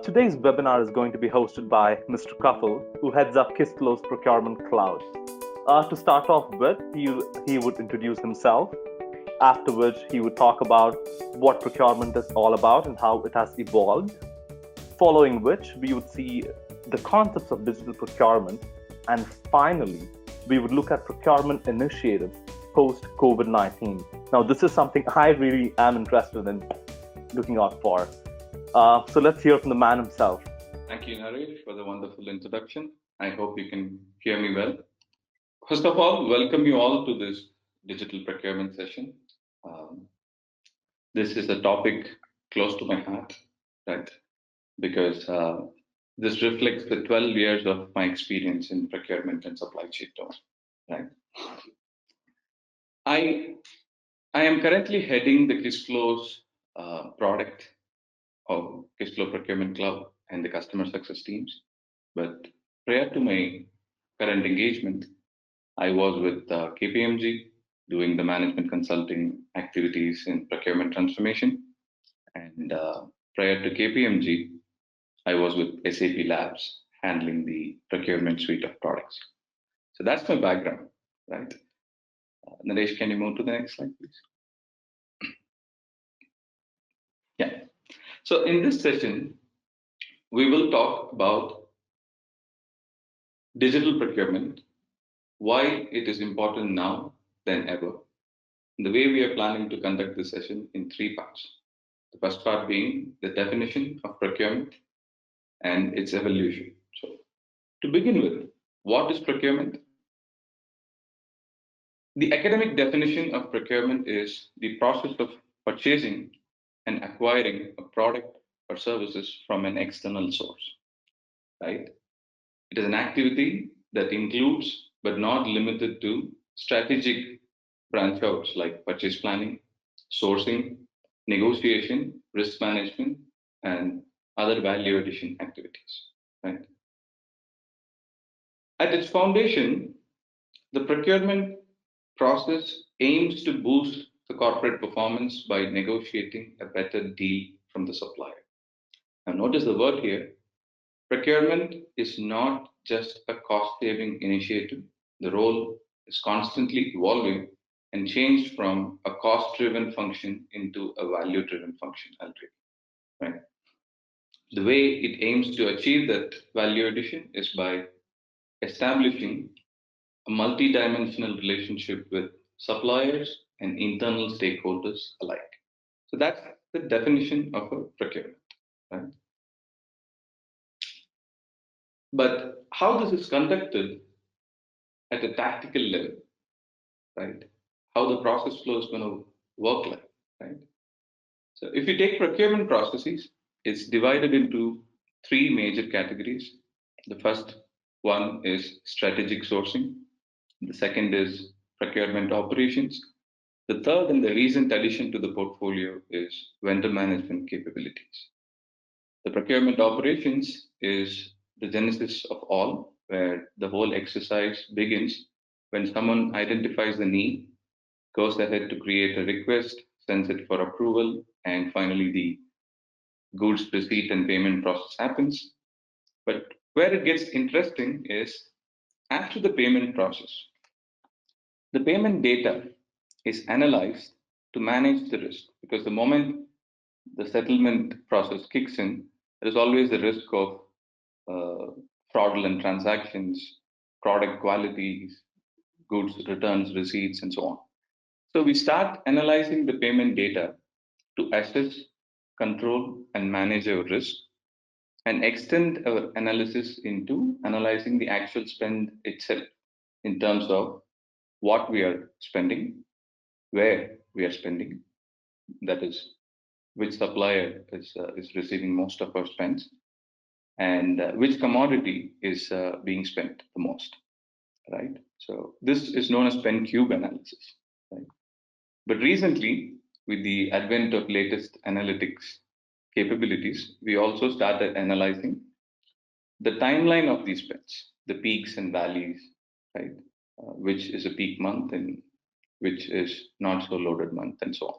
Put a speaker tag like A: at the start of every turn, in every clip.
A: Today's webinar is going to be hosted by Mr. Kafil, who heads up Kistlo's Procurement Cloud. To start off with, he would introduce himself, after which he would talk about what procurement is all about and how it has evolved, following which we would see the concepts of digital procurement, and finally, we would look at procurement initiatives post COVID 19. Now, this is something I really am interested in looking out for. So let's hear from the man himself.
B: Thank you, Naresh, for the wonderful introduction. I hope you can hear me well. First of all, welcome you all to this digital procurement session. Um, this is a topic close to my heart, right? Because this reflects the 12 years of my experience in procurement and supply chain domain, right? I I am currently heading the Kistlo's product of Kistlo Procurement Cloud and the customer success teams. But prior to my current engagement, I was with KPMG doing the management consulting activities in procurement transformation. And prior to KPMG, I was with SAP Labs handling the procurement suite of products. So that's my background, right? Naresh, can you move to the next slide, please? Yeah. So in this session, we will talk about digital procurement, why it is important now than ever. The way we are planning to conduct this session in three parts. The first part being the definition of procurement and its evolution. So, to begin with, what is procurement? The academic definition of procurement is the process of purchasing and acquiring a product or services from an external source, right? It is an activity that includes, but not limited to, strategic branch outs like purchase planning, sourcing, negotiation, risk management, and other value addition activities. Right? At its foundation, the procurement process aims to boost the corporate performance by negotiating a better deal from the supplier. Now, notice the word here. Procurement is not just a cost saving initiative. The role is constantly evolving and changed from a cost driven function into a value driven function already. Right? The way it aims to achieve that value addition is by establishing a multi-dimensional relationship with suppliers and internal stakeholders alike. So that's the definition of a procurement. Right? But how this is conducted at a tactical level, right? How the process flow is going to work like, right? So if you take procurement processes, it's divided into three major categories. The first one is strategic sourcing. The second is procurement operations. The third and the recent addition to the portfolio is vendor management capabilities. The procurement operations is the genesis of all, where the whole exercise begins when someone identifies the need, goes ahead to create a request, sends it for approval, and finally the goods receipt and payment process happens. But where it gets interesting is after the payment process, the payment data is analyzed to manage the risk because the moment the settlement process kicks in, there is always the risk of fraudulent transactions, product qualities, goods returns, receipts, and so on. So we start analyzing the payment data to assess, control, and manage our risk, and extend our analysis into analyzing the actual spend itself in terms of what we are spending, where we are spending, that is, which supplier is receiving most of our spends, and which commodity is being spent the most, right? So this is known as spend cube analysis, right? But recently, with the advent of latest analytics capabilities, we also started analyzing the timeline of these spends, the peaks and valleys, right? Which is a peak month and which is not so loaded month, and so on.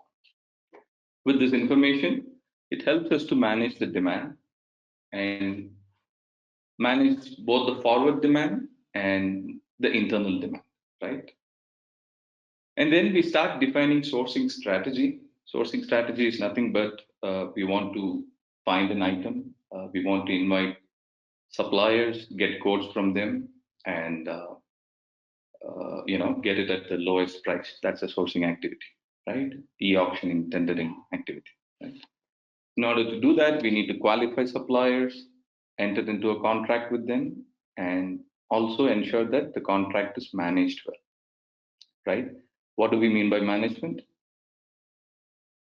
B: With this information, it helps us to manage the demand and manage both the forward demand and the internal demand, right? And then we start defining sourcing strategy. Sourcing strategy is nothing but we want to find an item, we want to invite suppliers, get quotes from them, and get it at the lowest price. That's a sourcing activity, right? E-auctioning, tendering activity, right? In order to do that, we need to qualify suppliers, enter into a contract with them, and also ensure that the contract is managed well, right? What do we mean by management?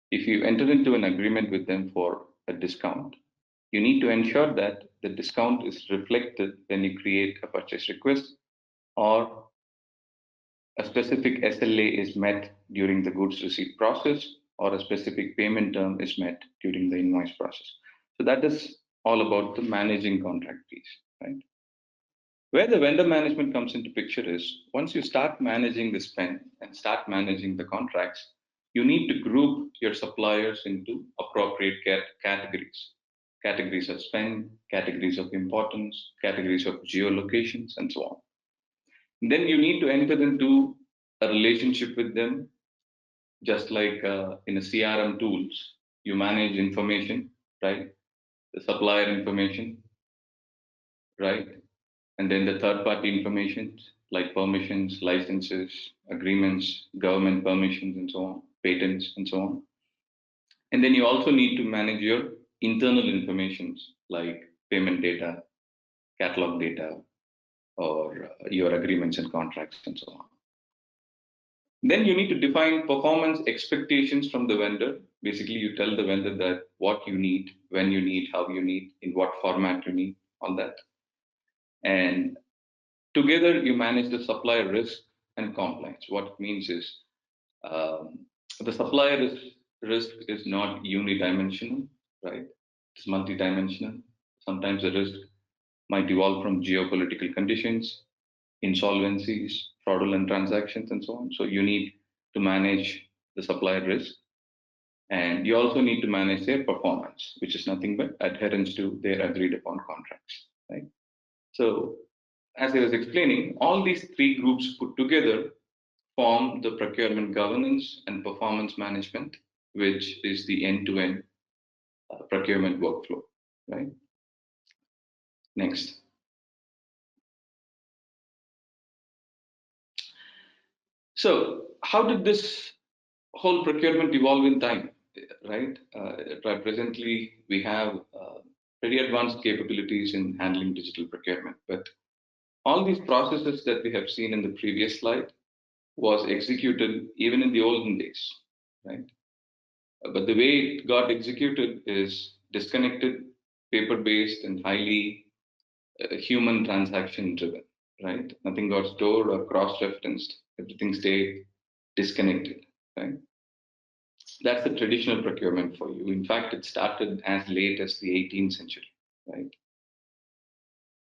B: If you enter into an agreement with them for a discount, you need to ensure that the discount is reflected when you create a purchase request, or a specific SLA is met during the goods receipt process, or a specific payment term is met during the invoice process. So that is all about the managing contract piece, right? Where the vendor management comes into picture is once you start managing the spend and start managing the contracts, you need to group your suppliers into appropriate categories. Categories of spend, categories of importance, categories of geolocations, and so on. Then you need to enter into a relationship with them, just like in a CRM tools, you manage information, right? The supplier information, right? And then the third party information like permissions, licenses, agreements, government permissions, and so on, patents, and so on. And then you also need to manage your internal informations like payment data, catalog data, or your agreements and contracts, and so on. Then you need to define performance expectations from the vendor. Basically, you tell the vendor that what you need, when you need, how you need, in what format you need, all that. And together, you manage the supplier risk and compliance. What it means is the supplier risk is not unidimensional, right? It's multidimensional. Sometimes the risk might evolve from geopolitical conditions, insolvencies, fraudulent transactions, and so on. So you need to manage the supplier risk. And you also need to manage their performance, which is nothing but adherence to their agreed upon contracts, right? So, as I was explaining, all these three groups put together form the procurement governance and performance management, which is the end-to-end procurement workflow, right? Next. So, how did this whole procurement evolve in time, right? Presently, we have very advanced capabilities in handling digital procurement, but all these processes that we have seen in the previous slide was executed even in the olden days, right? But the way it got executed is disconnected, paper-based, and highly human transaction driven, right? Nothing got stored or cross-referenced. Everything stayed disconnected, right? That's the traditional procurement for you. In fact, it started as late as the 18th century, right?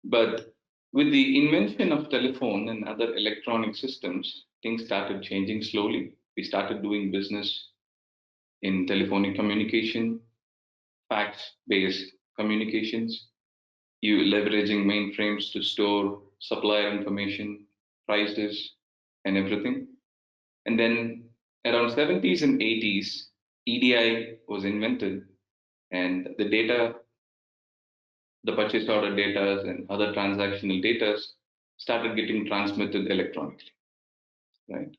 B: But with the invention of telephone and other electronic systems, things started changing slowly. We started doing business in telephonic communication, fax-based communications, you leveraging mainframes to store supplier information, prices, and everything. And then around 70s and 80s, EDI was invented, and the data, the purchase order data and other transactional data started getting transmitted electronically, right?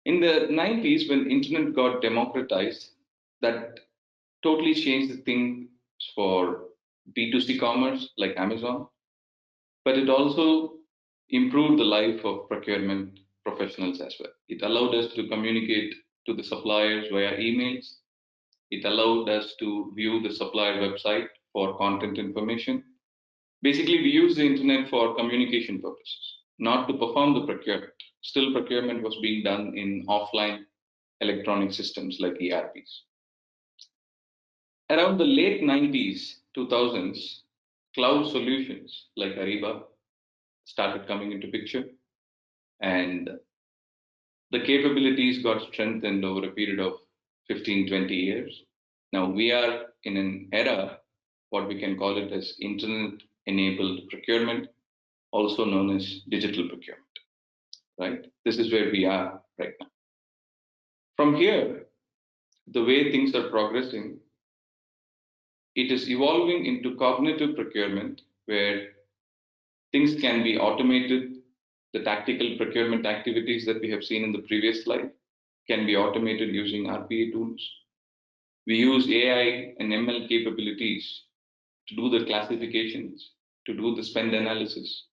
B: In the 90s, when internet got democratized, that totally changed the things for B2C commerce like Amazon, but it also improved the life of procurement professionals as well. It allowed us to communicate to the suppliers via emails. It allowed us to view the supplier website for content information. Basically, we use the internet for communication purposes, not to perform the procurement. Still, procurement was being done in offline electronic systems like ERPs. Around the late 90s, 2000s, cloud solutions like Ariba started coming into picture, and the capabilities got strengthened over a period of 15, 20 years. Now we are in an era what we can call it as internet-enabled procurement, also known as digital procurement, right? This is where we are right now. From here, the way things are progressing, it is evolving into cognitive procurement, where things can be automated. The tactical procurement activities that we have seen in the previous slide can be automated using RPA tools. We use AI and ML capabilities to do the classifications, to do the spend analysis.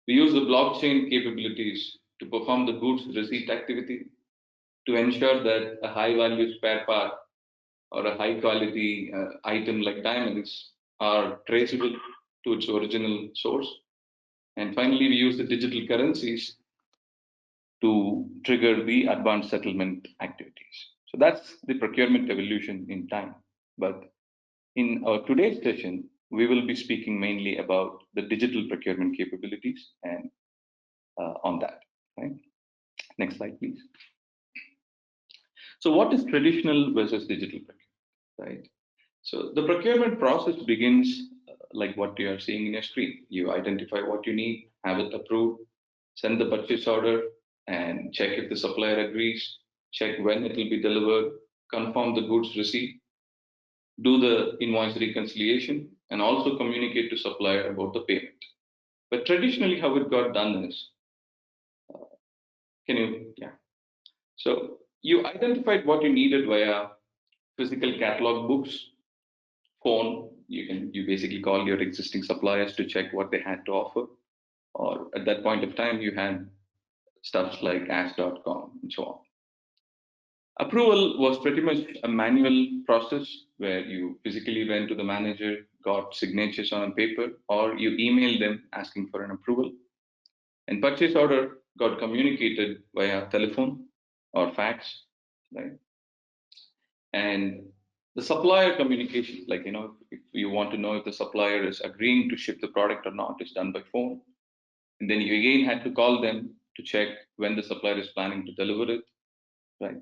B: We use the blockchain capabilities to perform the goods receipt activity to ensure that a high value spare part or a high quality item like diamonds are traceable to its original source. And finally, we use the digital currencies to trigger the advanced settlement activities. So that's the procurement evolution in time. But in our today's session, we will be speaking mainly about the digital procurement capabilities and on that. Right? Next slide, please. So, what is traditional versus digital procurement? Right. So, the procurement process begins like what you are seeing in your screen. You identify what you need, have it approved, send the purchase order, and check if the supplier agrees, check when it will be delivered, confirm the goods receipt, do the invoice reconciliation, and also communicate to supplier about the payment. But traditionally, how it got done is, can you, yeah. So you identified what you needed via physical catalog books, phone. You basically call your existing suppliers to check what they had to offer. Or at that point of time, you had stuff like ask.com and so on. Approval was pretty much a manual process where you physically went to the manager, got signatures on a paper, or you emailed them asking for an approval. And purchase order got communicated via telephone or fax, right? And the supplier communication, like, if you want to know if the supplier is agreeing to ship the product or not, is done by phone. And then you again had to call them to check when the supplier is planning to deliver it, right?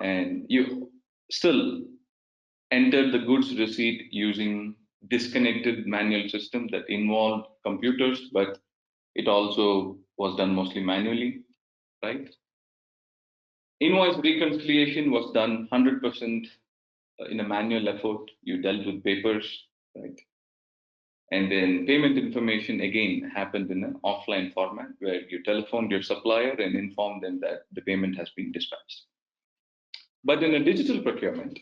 B: And you still entered the goods receipt using disconnected manual system that involved computers, but it also was done mostly manually, right? Invoice reconciliation was done 100% in a manual effort. You dealt with papers, right? And then payment information again happened in an offline format where you telephoned your supplier and informed them that the payment has been dispatched. But in a digital procurement,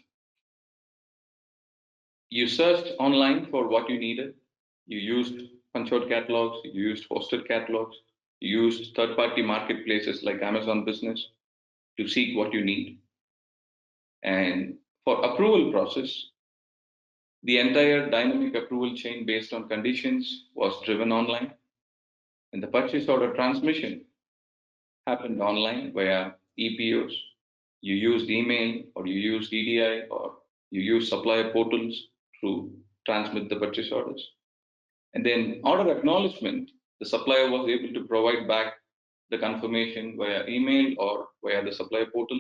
B: you searched online for what you needed. You used punch out catalogs, you used hosted catalogs, you used third party marketplaces like Amazon Business to seek what you need. And for approval process, the entire dynamic approval chain based on conditions was driven online. And the purchase order transmission happened online via EPOs. You used email or you used EDI or you used supplier portals to transmit the purchase orders. And then order acknowledgement, the supplier was able to provide back the confirmation via email or via the supplier portal.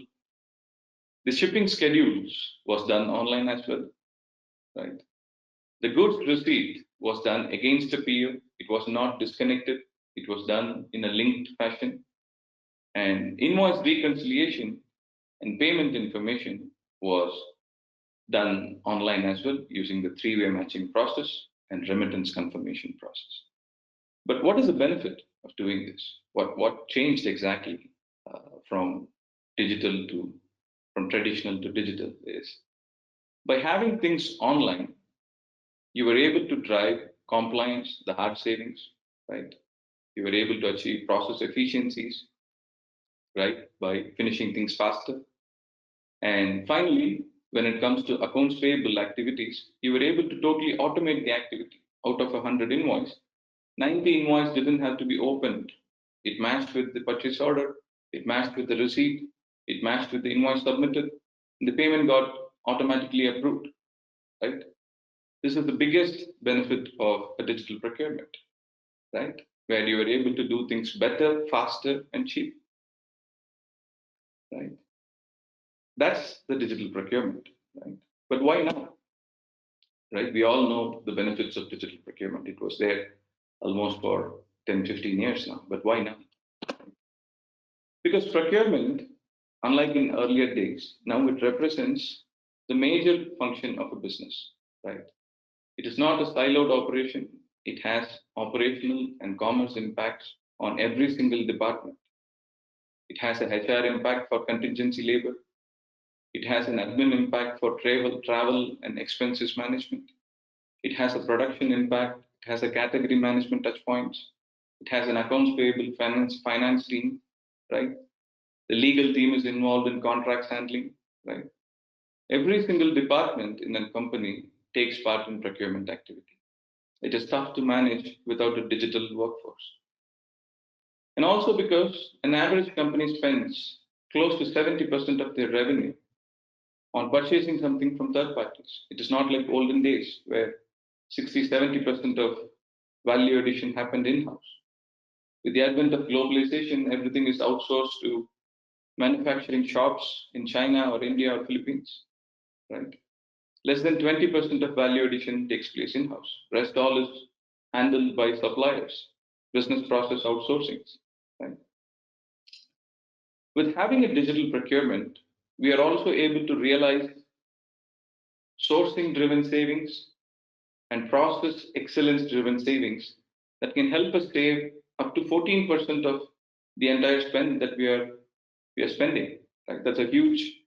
B: The shipping schedules was done online as well, right? The goods receipt was done against a PO. It was not disconnected. It was done in a linked fashion. And invoice reconciliation and payment information was done online as well using the three-way matching process and remittance confirmation process. But what is the benefit of doing this? What changed exactly from digital to from traditional to digital is by having things online, you were able to drive compliance, the hard savings, right? You were able to achieve process efficiencies, right, by finishing things faster. And finally, when it comes to accounts payable activities, you were able to totally automate the activity. Out of 100 invoice, 90 invoice didn't have to be opened. It matched with the purchase order, it matched with the receipt, it matched with the invoice submitted, and the payment got automatically approved, right? This is the biggest benefit of a digital procurement, right? Where you are able to do things better, faster, and cheap, right? That's the digital procurement, right? But why now? right? We all know the benefits of digital procurement. It was there almost for 10, 15 years now. But why now? Because procurement, unlike in earlier days, now it represents the major function of a business, right? It is not a siloed operation. It has operational and commerce impacts on every single department. It has a HR impact for contingency labor. It has an admin impact for travel and expenses management. It has a production impact. It has a category management touch points. It has an accounts payable finance team, right? The legal team is involved in contracts handling, right? Every single department in a company takes part in procurement activity. It is tough to manage without a digital workforce. And also because an average company spends close to 70% of their revenue on purchasing something from third parties. It is not like olden days where 60, 70% of value addition happened in-house. With the advent of globalization, everything is outsourced to manufacturing shops in China or India or Philippines, right? Less than 20% of value addition takes place in-house. Rest all is handled by suppliers, business process outsourcing, right? With having a digital procurement, we are also able to realize sourcing driven savings and process excellence driven savings that can help us save up to 14% of the entire spend that we are spending. Right? That's a huge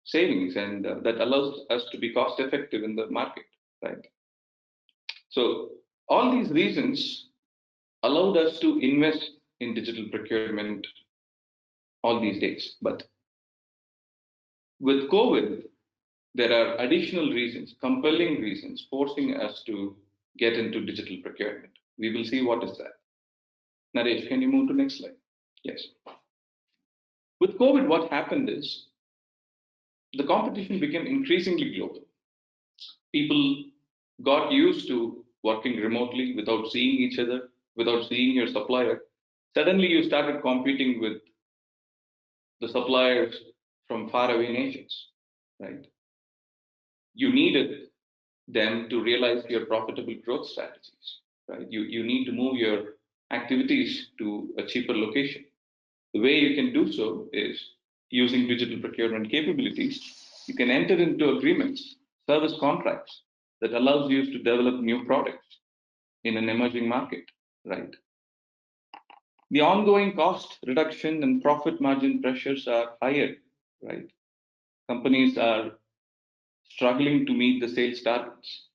B: savings, and that allows us to be cost effective in the market. Right. So all these reasons allowed us to invest in digital procurement all these days. But with COVID, there are additional reasons, compelling reasons, forcing us to get into digital procurement. We will see what is that. Naresh, can you move to next slide? Yes. With COVID, what happened is the competition became increasingly global. People got used to working remotely without seeing each other, without seeing your supplier. Suddenly, you started competing with the suppliers from faraway nations, right? You needed them to realize your profitable growth strategies, right? You need to move your activities to a cheaper location. The way you can do so is using digital procurement capabilities. You can enter into agreements, service contracts that allows you to develop new products in an emerging market, right? The ongoing cost reduction and profit margin pressures are higher, right? Companies are struggling to meet the sales targets,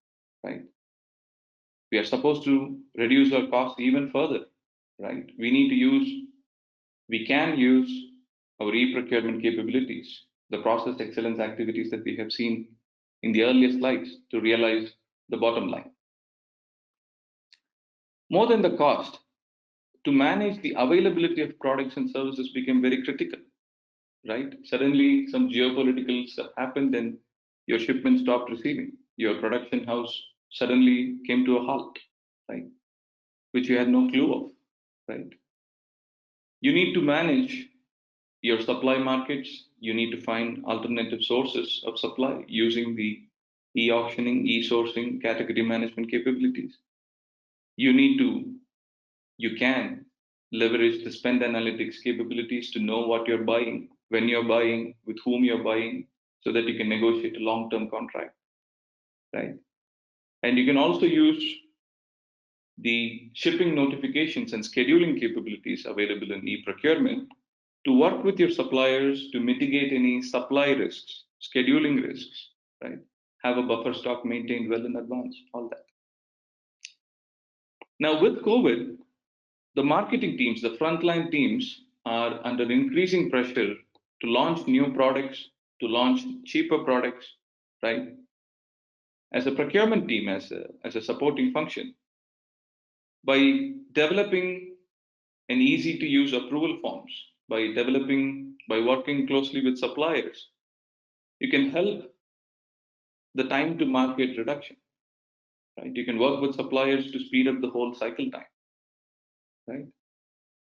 B: right? We are supposed to reduce our costs even further, right? We can use our e-procurement capabilities, the process excellence activities that we have seen in the earlier slides to realize the bottom line. More than the cost, to manage the availability of products and services became very critical, right? Suddenly, some geopolitical stuff happened and your shipment stopped receiving. Your production house suddenly came to a halt, right? Which you had no clue of, right? You need to manage your supply markets. You need to find alternative sources of supply using the e-auctioning, e-sourcing, category management capabilities. You need to, you can leverage the spend analytics capabilities to know what you're buying, when you're buying, with whom you're buying, so that you can negotiate a long-term contract, right? And you can also use the shipping notifications and scheduling capabilities available in e-procurement to work with your suppliers to mitigate any supply risks, scheduling risks, right? Have a buffer stock maintained well in advance, all that. Now, with COVID, the marketing teams, the frontline teams, are under increasing pressure to launch new products, to launch cheaper products, right? As a procurement team, as a supporting function, by developing an easy to use approval forms, by working closely with suppliers, you can help the time to market reduction, right? You can work with suppliers to speed up the whole cycle time, right?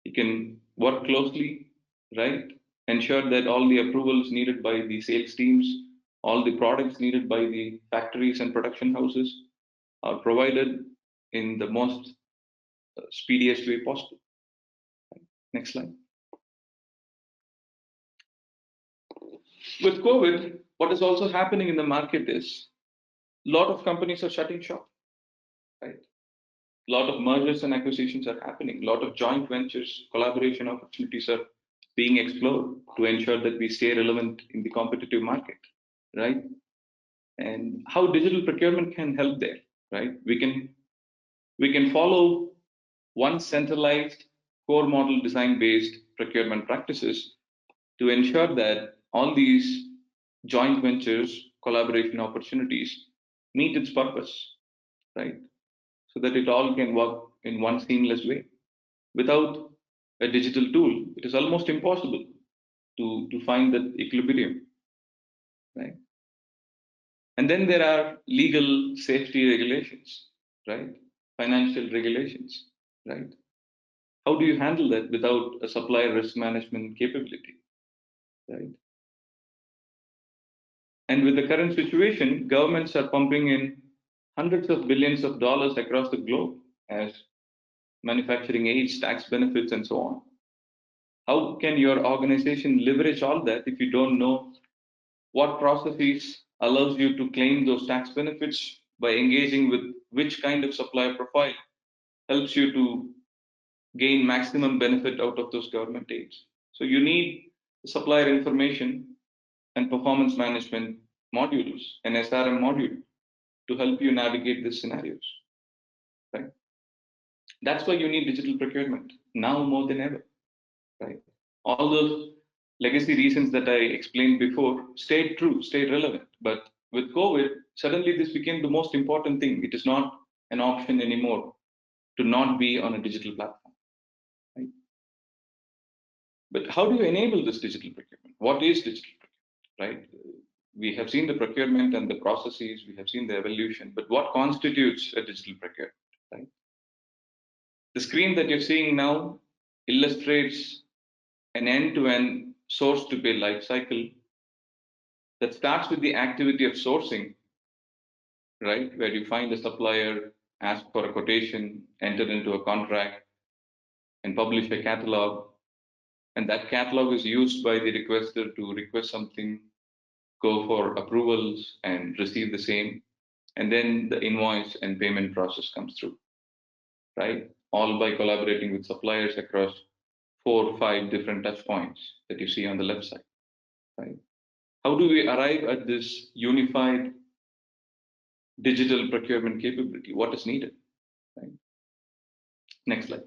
B: You can work closely, right? Ensure that all the approvals needed by the sales teams All the products needed by the factories and production houses are provided in the most speediest way possible. Next slide. With COVID, what is also happening in the market is a lot of companies are shutting shop, right? A lot of mergers and acquisitions are happening. A lot of joint ventures, collaboration opportunities are being explored to ensure that we stay relevant in the competitive market, right? And how digital procurement can help there, right? We can follow one centralized core model design based procurement practices to ensure that all these joint ventures, collaboration opportunities meet its purpose, right? So that it all can work in one seamless way. Without a digital tool, it is almost impossible to find that equilibrium, right? And then there are legal safety regulations, right? Financial regulations, right? How do you handle that without a supplier risk management capability, right? And with the current situation, governments are pumping in hundreds of billions of dollars across the globe as manufacturing aids, tax benefits, and so on. How can your organization leverage all that if you don't know what processes allows you to claim those tax benefits by engaging with which kind of supplier profile helps you to gain maximum benefit out of those government aids? So you need supplier information and performance management modules, an SRM module, to help you navigate these scenarios, right? That's why you need digital procurement now more than ever, right? All those legacy reasons that I explained before stayed true, stayed relevant. But with COVID, suddenly this became the most important thing. It is not an option anymore to not be on a digital platform, right? But how do you enable this digital procurement? What is digital procurement, right? We have seen the procurement and the processes, we have seen the evolution, but what constitutes a digital procurement, right? The screen that you're seeing now illustrates an end-to-end source-to-pay life cycle that starts with the activity of sourcing, right? Where you find a supplier, ask for a quotation, enter into a contract, and publish a catalog. And that catalog is used by the requester to request something, go for approvals, and receive the same. And then the invoice and payment process comes through, right? All by collaborating with suppliers across 4 or 5 different touch points that you see on the left side, right? How do we arrive at this unified digital procurement capability? What is needed, right? Next slide.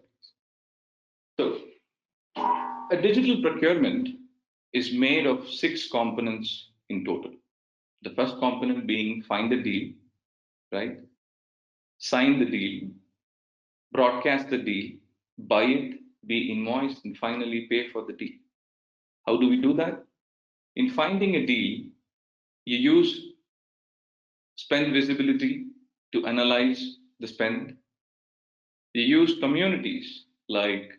B: So a digital procurement is made of 6 components in total. The first component being find the deal, right? Sign the deal, broadcast the deal, buy it, be invoiced, and finally pay for the deal. How do we do that? In finding a deal, you use spend visibility to analyze the spend. You use communities like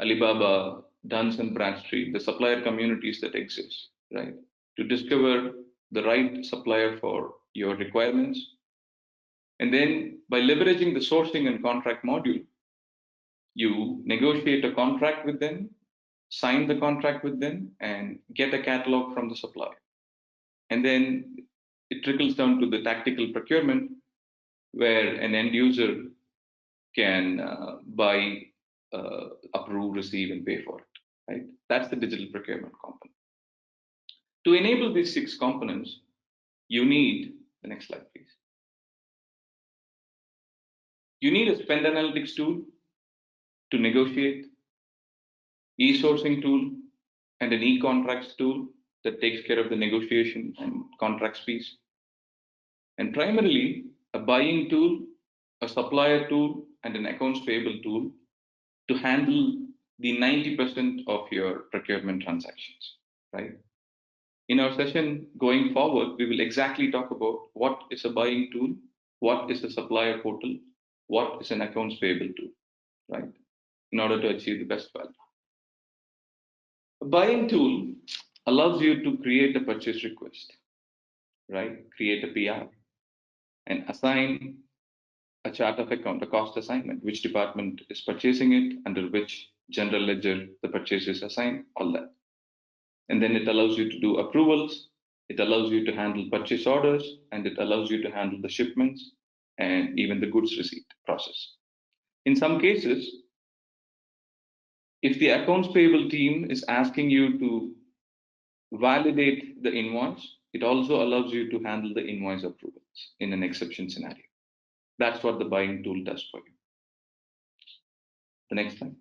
B: Alibaba, Duns and Bradstreet, the supplier communities that exist, right? To discover the right supplier for your requirements. And then by leveraging the sourcing and contract module, you negotiate a contract with them, sign the contract with them, and get a catalog from the supplier. And then it trickles down to the tactical procurement, where an end user can buy, approve, receive, and pay for it, right? That's the digital procurement component. To enable these 6 components, you need, the next slide, please. You need a spend analytics tool to negotiate, e-sourcing tool, and an e-contracts tool that takes care of the negotiation and contracts piece. And primarily, a buying tool, a supplier tool, and an accounts payable tool to handle the 90% of your procurement transactions, right? In our session going forward, we will exactly talk about what is a buying tool, what is a supplier portal, what is an accounts payable tool, right? In order to achieve the best value. A buying tool allows you to create a purchase request, right? Create a PR and assign a chart of account, a cost assignment, which department is purchasing it, under which general ledger the purchase is assigned, all that. And then it allows you to do approvals, it allows you to handle purchase orders, and it allows you to handle the shipments and even the goods receipt process. In some cases, if the accounts payable team is asking you to validate the invoice, it also allows you to handle the invoice approvals in an exception scenario. That's what the buying tool does for you. The next slide.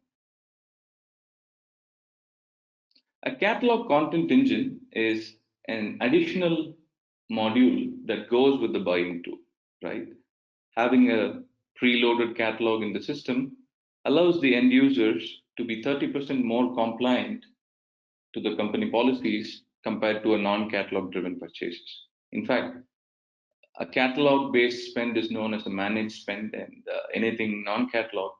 B: A catalog content engine is an additional module that goes with the buying tool, right? Having a preloaded catalog in the system allows the end users to be 30% more compliant to the company policies compared to a non-catalog driven purchases. In fact, a catalog based spend is known as a managed spend, and anything non-catalog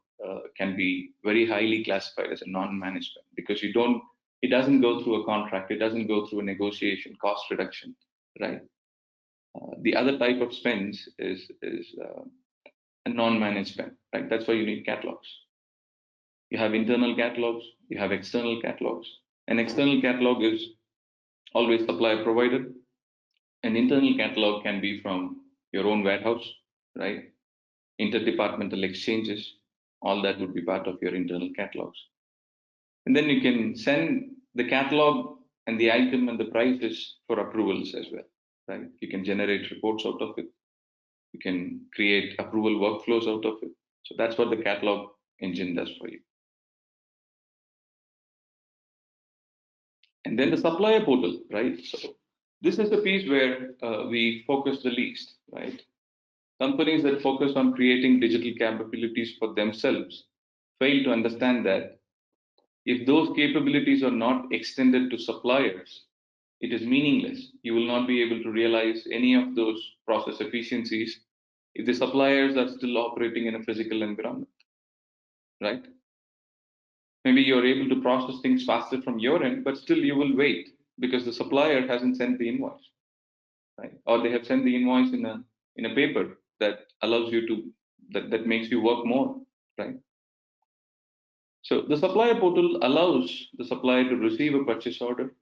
B: can be very highly classified as a non-managed spend because it doesn't go through a contract, it doesn't go through a negotiation, cost reduction, right? The other type of spends is a non-managed spend, right? That's why you need catalogs. You have internal catalogs, you have external catalogs. An external catalog is always supplier provided. An internal catalog can be from your own warehouse, right? Interdepartmental exchanges, all that would be part of your internal catalogs. And then you can send the catalog and the item and the prices for approvals as well, right? You can generate reports out of it. You can create approval workflows out of it. So that's what the catalog engine does for you. And then the supplier portal, right? So this is the piece where we focus the least, right? Companies that focus on creating digital capabilities for themselves fail to understand that if those capabilities are not extended to suppliers, it is meaningless. You will not be able to realize any of those process efficiencies if the suppliers are still operating in a physical environment, right? Maybe you're able to process things faster from your end, but still you will wait because the supplier hasn't sent the invoice, right? Or they have sent the invoice in a paper that allows you to that makes you work more, right? So the supplier portal allows the supplier to receive a purchase order,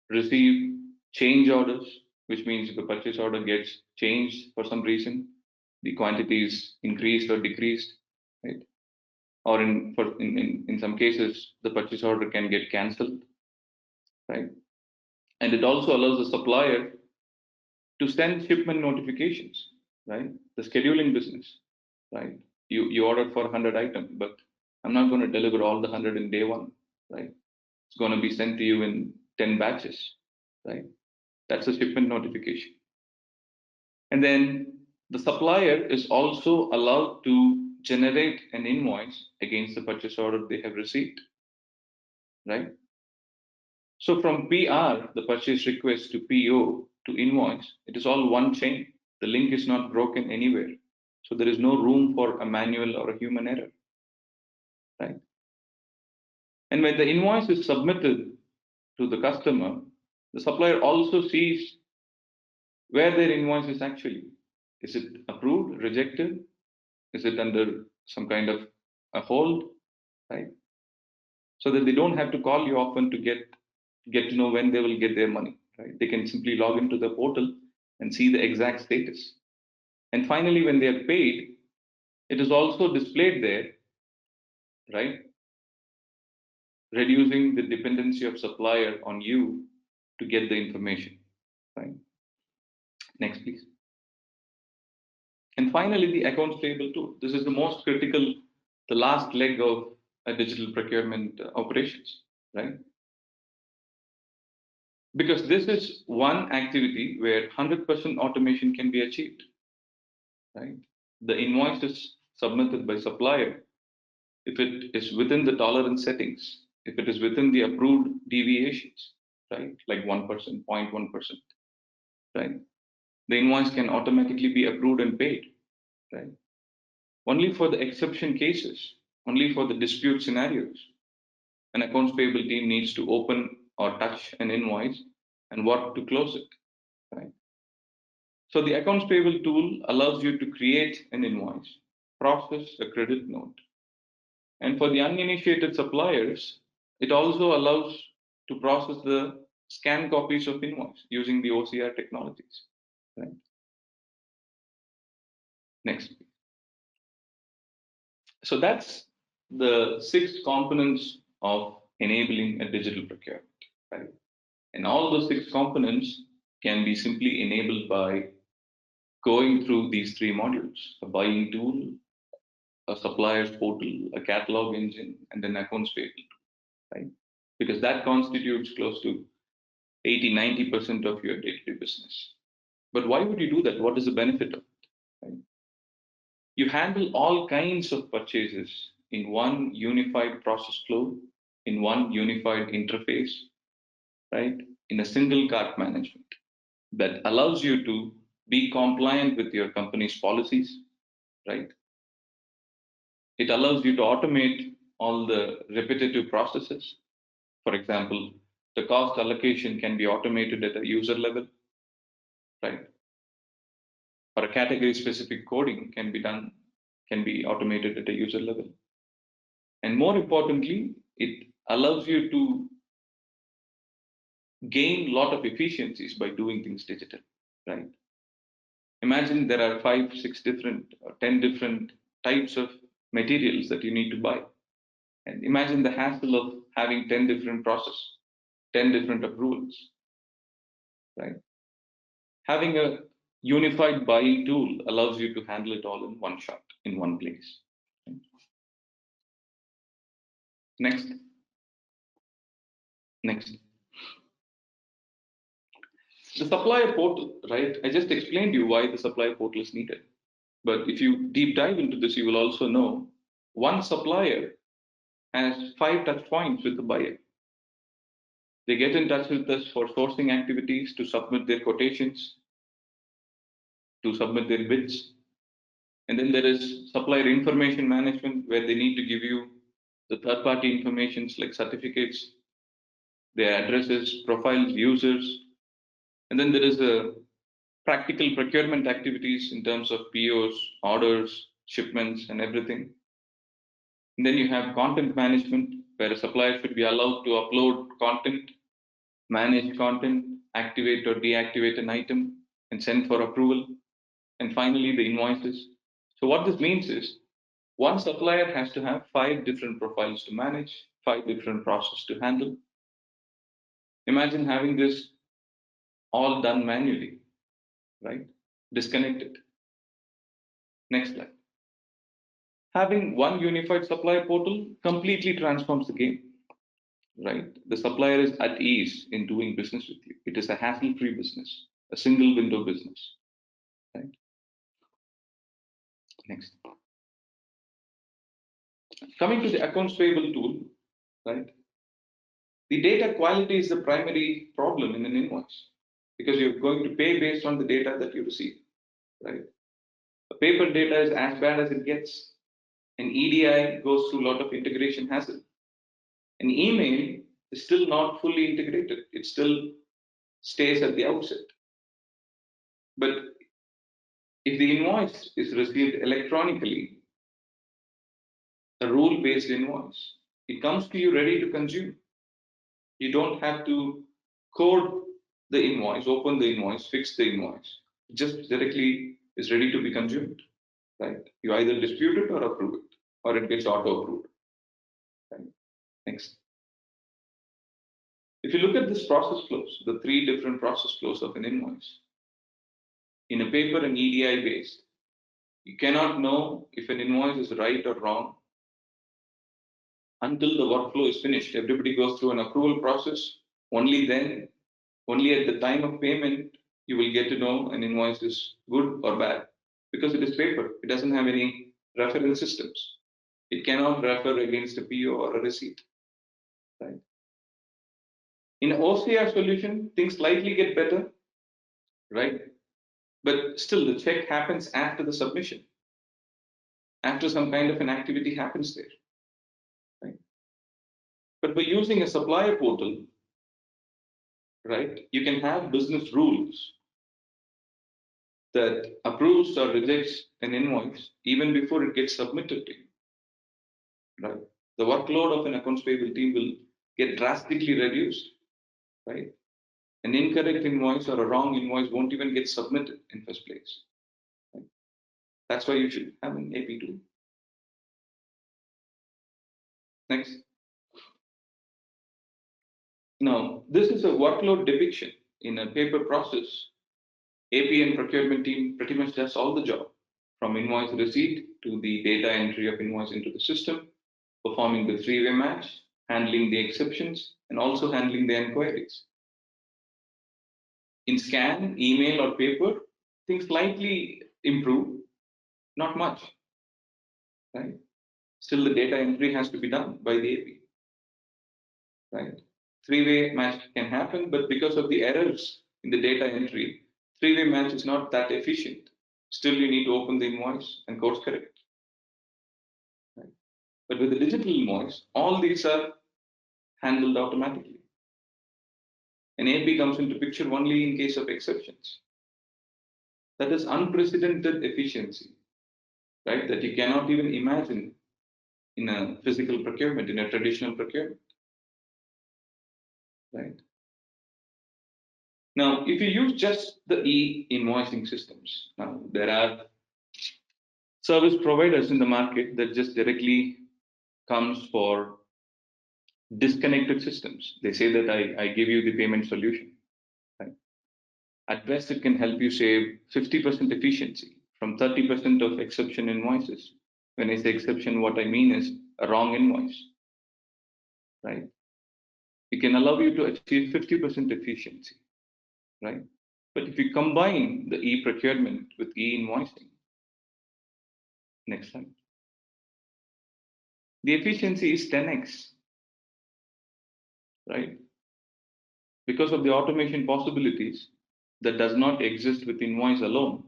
B: receive change orders, which means if the purchase order gets changed for some reason, the quantity is increased or decreased, right? Or in some cases, the purchase order can get cancelled, right? And it also allows the supplier to send shipment notifications, right? The scheduling business, right? You ordered for 100 items, but I'm not going to deliver all the 100 in day one, right? It's going to be sent to you in 10 batches, right? That's a shipment notification. And then the supplier is also allowed to generate an invoice against the purchase order they have received, right? So from PR, the purchase request, to PO, to invoice, it is all one chain. The link is not broken anywhere. So there is no room for a manual or a human error, right? And when the invoice is submitted to the customer, the supplier also sees where their invoice is actually. Is it approved, rejected? Is it under some kind of a hold, right? So that they don't have to call you often to get to know when they will get their money, right? They can simply log into the portal and see the exact status. And finally, when they are paid, it is also displayed there, right? Reducing the dependency of supplier on you to get the information, right? Next, please. And finally, the accounts payable tool. This is the most critical, the last leg of a digital procurement operations, right? Because this is one activity where 100% automation can be achieved, right? The invoice is submitted by supplier. If it is within the tolerance settings, if it is within the approved deviations, right, like 1%, 0.1%, right, the invoice can automatically be approved and paid, right? Only for the exception cases, only for the dispute scenarios, an accounts payable team needs to open or touch an invoice and work to close it, right? So the accounts payable tool allows you to create an invoice, process a credit note. And for the uninitiated suppliers, it also allows to process the scan copies of invoice using the OCR technologies. Right? Next. So that's the 6 components of enabling a digital procurement. Right? And all those 6 components can be simply enabled by going through these 3 modules: a buying tool, a supplier's portal, a catalog engine, and an accounts payable, right? Because that constitutes close to 80-90% of your day-to-day business. But why would you do that? What is the benefit of it? Right? You handle all kinds of purchases in one unified process flow, in one unified interface, right? In a single cart management that allows you to be compliant with your company's policies, right? It allows you to automate all the repetitive processes. For example, the cost allocation can be automated at a user level, right? Or a category specific coding can be automated at a user level. And more importantly, it allows you to gain a lot of efficiencies by doing things digital, right? Imagine there are 5, 6 different or 10 different types of materials that you need to buy. And imagine the hassle of having 10 different processes, 10 different approvals, right? Having a unified buying tool allows you to handle it all in one shot, in one place. Next. Next. The supplier portal, right? I just explained to you why the supplier portal is needed. But if you deep dive into this, you will also know one supplier has 5 touch points with the buyer. They get in touch with us for sourcing activities, to submit their quotations, to submit their bids. And then there is supplier information management, where they need to give you the third-party informations like certificates, their addresses, profiles, users. And then there is a practical procurement activities in terms of POs, orders, shipments, and everything. And then you have content management, where a supplier should be allowed to upload content, manage content, activate or deactivate an item, and send for approval. And finally, the invoices. So what this means is one supplier has to have 5 different profiles to manage, 5 different processes to handle. Imagine having this all done manually, right? Disconnected. Next slide. Having one unified supplier portal completely transforms the game, right? The supplier is at ease in doing business with you. It is a hassle-free business, a single window business, right? Next. Coming to the accounts payable tool, right? The data quality is the primary problem in an invoice, because you're going to pay based on the data that you receive, right? The paper data is as bad as it gets. An EDI goes through a lot of integration hassle. An email is still not fully integrated. It still stays at the outset. But if the invoice is received electronically, a rule-based invoice, it comes to you ready to consume. You don't have to code the invoice, open the invoice, fix the invoice. It just directly is ready to be consumed, right? You either dispute it or approve it, or it gets auto-approved. Right? Next. If you look at this process flows, the 3 different process flows of an invoice, in a paper and EDI based, you cannot know if an invoice is right or wrong until the workflow is finished. Everybody goes through an approval process. Only then, only at the time of payment, you will get to know an invoice is good or bad, because it is paper. It doesn't have any reference systems. It cannot refer against a PO or a receipt. Right? In an OCR solution, things slightly get better, right? But still, the check happens after the submission, after some kind of an activity happens there. Right? But by using a supplier portal, right, you can have business rules that approves or rejects an invoice even before it gets submitted to you, right? The workload of an accounts payable team will get drastically reduced, right? An incorrect invoice or a wrong invoice won't even get submitted in first place. Right? That's why you should have an AP tool. Next. Now, this is a workload depiction in a paper process. AP and procurement team pretty much does all the job, from invoice receipt to the data entry of invoice into the system, performing the three-way match, handling the exceptions, and also handling the inquiries. In scan, email, or paper, things slightly improve, not much, right? Still, the data entry has to be done by the AP, right? Three-way match can happen, but because of the errors in the data entry, three-way match is not that efficient. Still, you need to open the invoice and course correct. Right? But with the digital invoice, all these are handled automatically. An AP comes into picture only in case of exceptions. That is unprecedented efficiency, right? That you cannot even imagine in a physical procurement, in a traditional procurement, right? Now, if you use just the e-invoicing systems, now there are service providers in the market that just directly comes for disconnected systems. They say that I give you the payment solution. Right? At best, it can help you save 50% efficiency from 30% of exception invoices. When I say exception, what I mean is a wrong invoice, right? It can allow you to achieve 50% efficiency, right? But if you combine the e-procurement with e-invoicing, next time, the efficiency is 10x, right? Because of the automation possibilities that does not exist with invoice alone.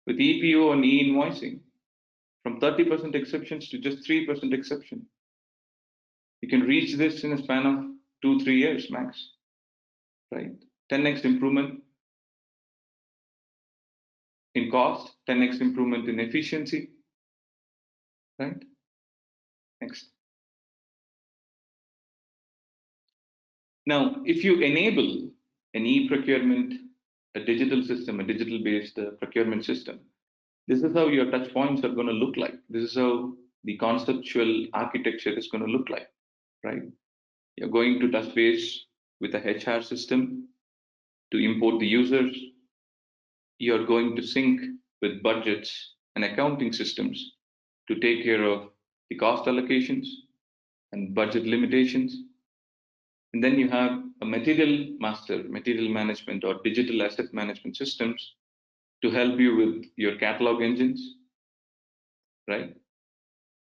B: With EPO and e-invoicing, from 30% exceptions to just 3% exception, you can reach this in a span of 2-3 years max, right? 10x improvement in cost, 10x improvement in efficiency, right? Next. Now, if you enable an e-procurement, a digital system, a digital-based procurement system, this is how your touch points are going to look like. This is how the conceptual architecture is going to look like, right? You're going to touch base with a HR system to import the users. You're going to sync with budgets and accounting systems to take care of the cost allocations and budget limitations. And then you have a material master, material management, or digital asset management systems to help you with your catalog engines, right?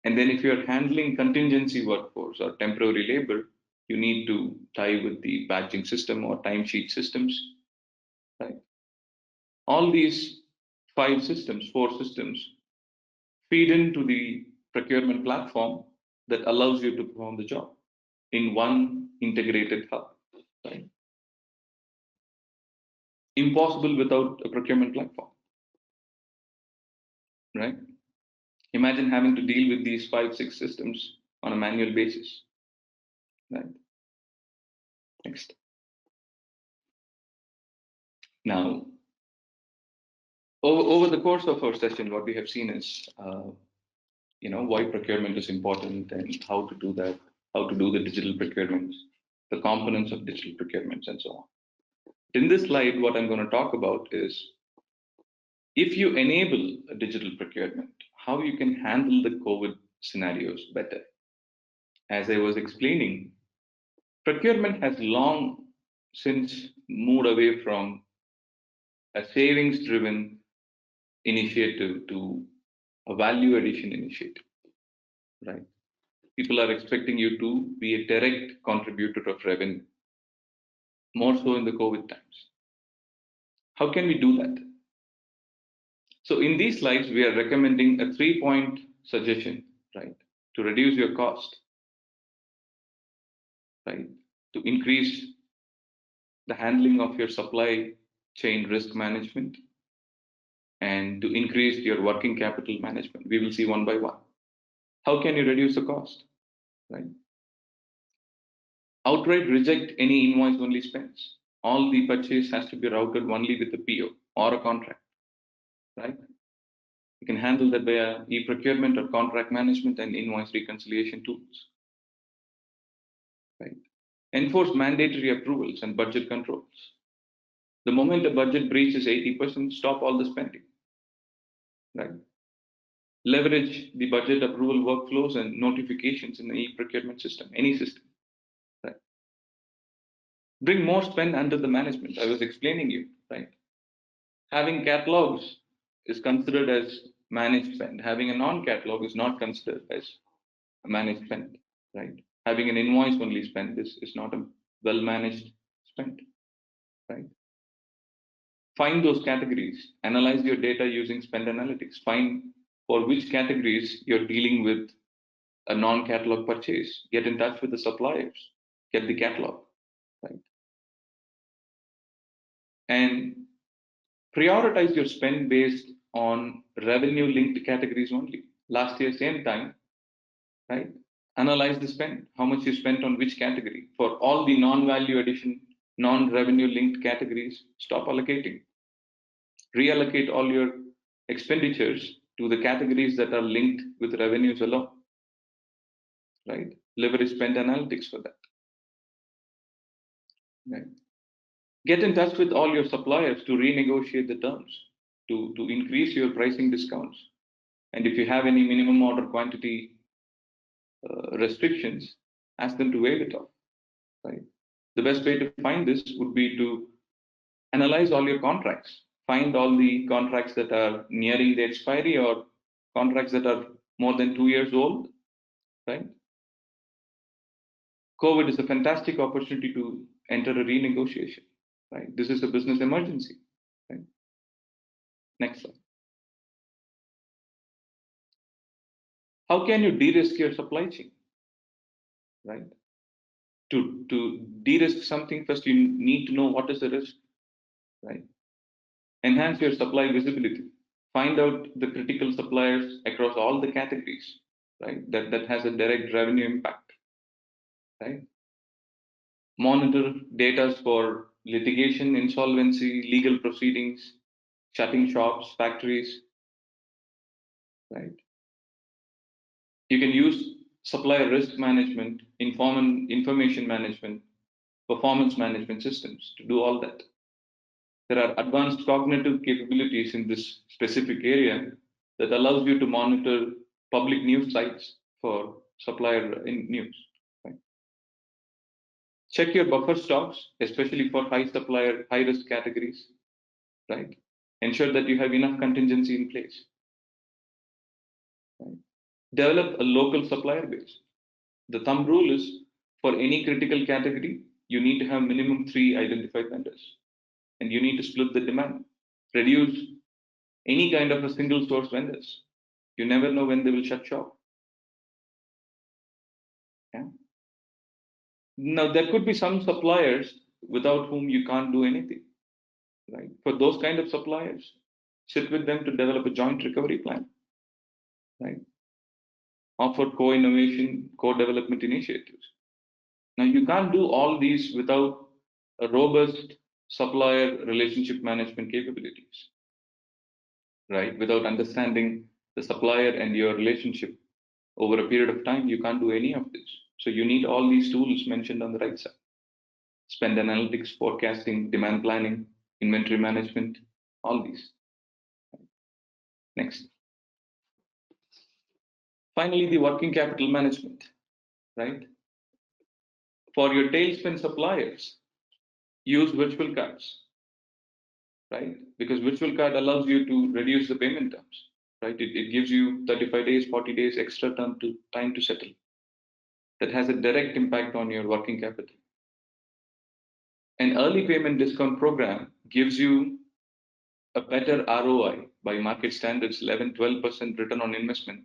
B: And then if you're handling contingency workforce or temporary labor, you need to tie with the badging system or timesheet systems, right? All these four systems, feed into the procurement platform that allows you to perform the job in one integrated hub, right? Impossible without a procurement platform, right? Imagine having to deal with these 5-6 systems on a manual basis, right? Next. Now, over the course of our session, what we have seen is, why procurement is important and how to do that, how to do the digital procurements, the components of digital procurements, and so on. In this slide, what I'm going to talk about is if you enable a digital procurement, how you can handle the COVID scenarios better. As I was explaining, procurement has long since moved away from a savings driven initiative to a value addition initiative, right? People are expecting you to be a direct contributor of revenue, more so in the COVID times. How can we do that? So in these slides, we are recommending a 3-point suggestion, right? To reduce your cost, right? To increase the handling of your supply chain risk management, and to increase your working capital management. We will see one by one. How can you reduce the cost? Right? Outright reject any invoice only spends. All the purchase has to be routed only with a PO or a contract. Right? You can handle that by e-procurement or contract management and invoice reconciliation tools. Right? Enforce mandatory approvals and budget controls. The moment the budget breaches 80%, stop all the spending. Right? Leverage the budget approval workflows and notifications in the e-procurement system, any system. Right? Bring more spend under the management. I was explaining you, right? Having catalogs is considered as managed spend. Having a non-catalog is not considered as a managed spend, right? Having an invoice only spend is not a well-managed spend, right? Find those categories, analyze your data using spend analytics, find for which categories you're dealing with a non-catalog purchase, get in touch with the suppliers, get the catalog, right? And prioritize your spend based on revenue linked categories only. Last year, same time, right? Analyze the spend, how much you spent on which category. For all the non-value addition, non-revenue linked categories, stop allocating. Reallocate all your expenditures to the categories that are linked with revenues alone, right? Leverage spend analytics for that, right? Get in touch with all your suppliers to renegotiate the terms, to increase your pricing discounts. And if you have any minimum order quantity restrictions, ask them to waive it off, right? The best way to find this would be to analyze all your contracts, find all the contracts that are nearing the expiry or contracts that are more than 2 years old, right? COVID is a fantastic opportunity to enter a renegotiation, right? This is a business emergency, right? Next slide. How can you de-risk your supply chain, right? To de-risk something, first you need to know what is the risk, right? Enhance your supply visibility. Find out the critical suppliers across all the categories, right? That has a direct revenue impact, right? Monitor data for litigation, insolvency, legal proceedings, shutting shops, factories, right? You can use supplier risk management, information management, performance management systems to do all that. There are advanced cognitive capabilities in this specific area that allows you to monitor public news sites for supplier news. Right? Check your buffer stocks, especially for high risk categories. Right? Ensure that you have enough contingency in place. Right? Develop a local supplier base. The thumb rule is for any critical category, you need to have minimum 3 identified vendors, and you need to split the demand. Reduce any kind of a single source vendors. You never know when they will shut shop. Yeah? Now, there could be some suppliers without whom you can't do anything, right? For those kind of suppliers, sit with them to develop a joint recovery plan, right? Offer co-innovation, co-development initiatives. Now, you can't do all these without a robust supplier relationship management capabilities, right? Without understanding the supplier and your relationship over a period of time, you can't do any of this. So you need all these tools mentioned on the right side. Spend analytics, forecasting, demand planning, inventory management, all these. Next. Finally, the working capital management, right? For your tail spend suppliers, use virtual cards, right? Because virtual card allows you to reduce the payment terms, right? It gives you 35 days, 40 days extra time to settle. That has a direct impact on your working capital. An early payment discount program gives you a better ROI by market standards, 11-12% return on investment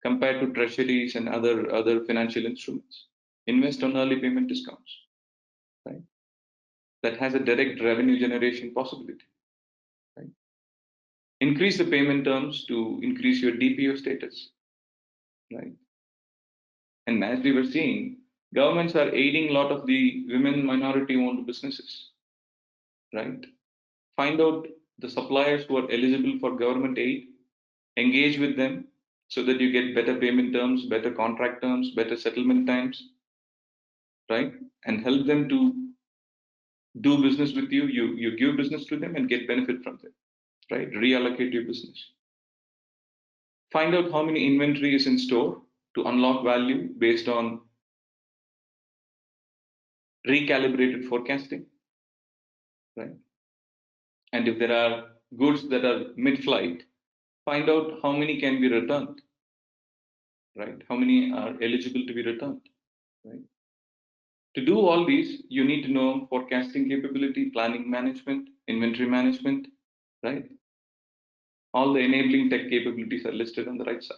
B: compared to treasuries and other financial instruments. Invest on early payment discounts, right? That has a direct revenue generation possibility, right? increase the payment terms to increase your DPO status, right? And as we were seeing, governments are aiding a lot of the women minority-owned businesses, right? Find out the suppliers who are eligible for government aid, engage with them so that you get better payment terms, better contract terms, better settlement times, right? And help them to do business with you. You give business to them and get benefit from them, right? Reallocate your business. Find out how many inventory is in store to unlock value based on recalibrated forecasting, right? And if there are goods that are mid-flight, find out how many can be returned, right? How many are eligible to be returned, right? To do all these, you need to know forecasting capability, planning management, inventory management, right? All the enabling tech capabilities are listed on the right side.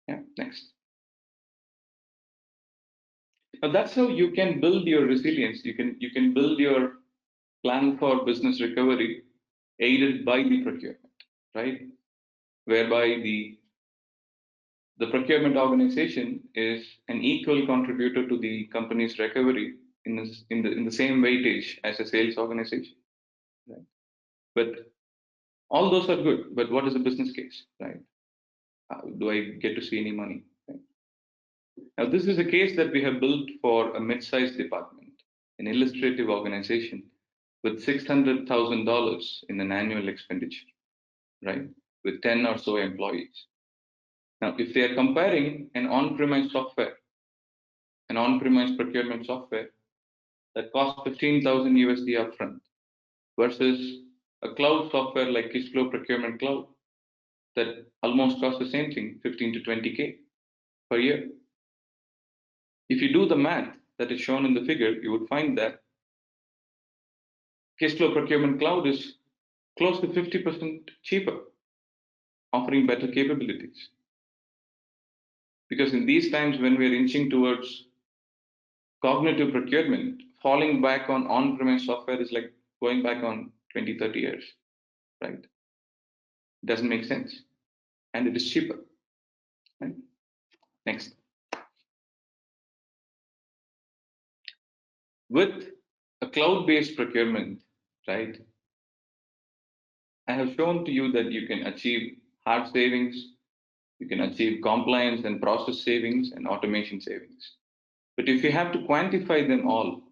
B: Yeah, next. Now that's how you can build your resilience. You can build your plan for business recovery aided by the procurement, right? Whereby the procurement organization is an equal contributor to the company's recovery in the same weightage as a sales organization, right? But all those are good. But what is the business case, right? How do I get to see any money? Right? Now, this is a case that we have built for a mid-sized department, an illustrative organization with $600,000 in an annual expenditure, right? With 10 or so employees. Now, if they are comparing an on-premise procurement software that costs 15,000 USD upfront versus a cloud software like Kishflow Procurement Cloud that almost costs the same thing, 15 to 20K per year. If you do the math that is shown in the figure, you would find that Cashflow Procurement Cloud is close to 50% cheaper, offering better capabilities. Because in these times when we're inching towards cognitive procurement, falling back on on-premise software is like going back on 20, 30 years, right? Doesn't make sense. And it is cheaper. Right? Next. With a cloud-based procurement, right? I have shown to you that you can achieve hard savings, you can achieve compliance and process savings and automation savings. But if you have to quantify them all,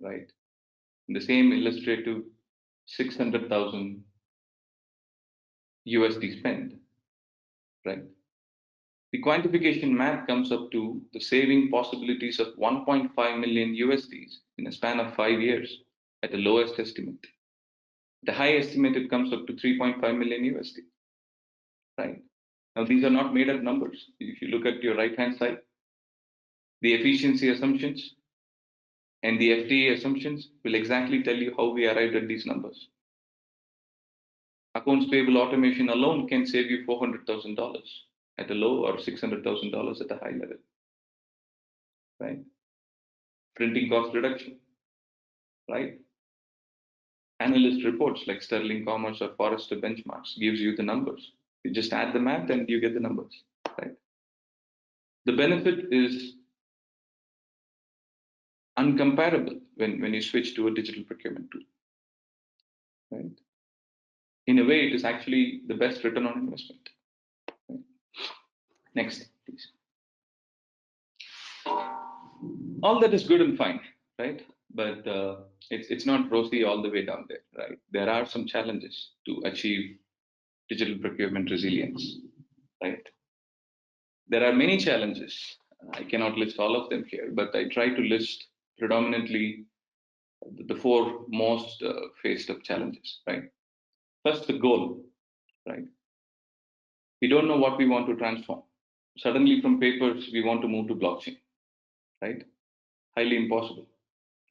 B: right, in the same illustrative 600,000 USD spend, right, the quantification math comes up to the saving possibilities of 1.5 million USDs in a span of 5 years at the lowest estimate. The high estimate, it comes up to 3.5 million USD, right? Now, these are not made up numbers. If you look at your right-hand side, the efficiency assumptions and the FTA assumptions will exactly tell you how we arrived at these numbers. Accounts payable automation alone can save you $400,000 at a low or $600,000 at a high level, right? Printing cost reduction, right? Analyst reports like Sterling Commerce or Forrester benchmarks gives you the numbers. You just add the math and you get the numbers, right? The benefit is uncomparable when you switch to a digital procurement tool, right? In a way, it is actually the best return on investment. Right? Next, please. All that is good and fine, right? But it's not rosy all the way down there, right? There are some challenges to achieve digital procurement resilience, right? There are many challenges. I cannot list all of them here, but I try to list predominantly the four most faced up challenges, right? First, the goal, right? We don't know what we want to transform. Suddenly, from papers, we want to move to blockchain, right? Highly impossible,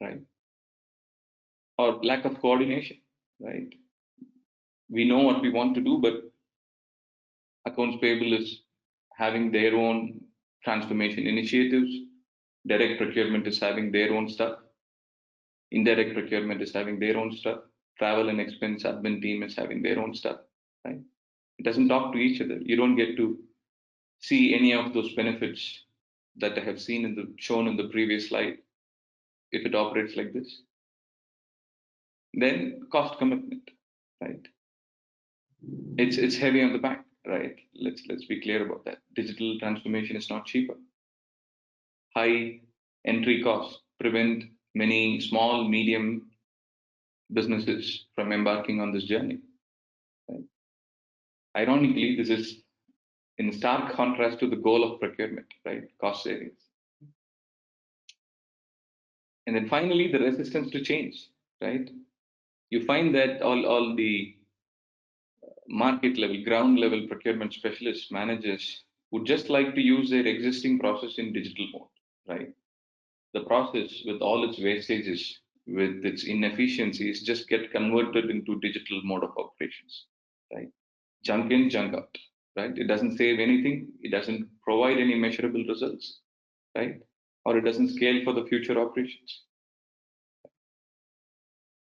B: right? Or lack of coordination, right? We know what we want to do, but accounts payable is having their own transformation initiatives. Direct procurement is having their own stuff. Indirect procurement is having their own stuff. Travel and expense admin team is having their own stuff, right? It doesn't talk to each other. You don't get to see any of those benefits that I have seen in the shown in the previous slide if it operates like this. Then cost commitment, right? It's heavy on the back, right? Let's be clear about that. Digital transformation is not cheaper. High entry costs prevent many small, medium businesses from embarking on this journey. Right? Ironically, this is in stark contrast to the goal of procurement, right? Cost savings. And then finally, the resistance to change, right? You find that all the market level, ground level procurement specialists, managers would just like to use their existing process in digital mode, right? The process with all its wastages, with its inefficiencies, just get converted into digital mode of operations, right? Junk in, junk out, right? It doesn't save anything. It doesn't provide any measurable results, right? Or it doesn't scale for the future operations.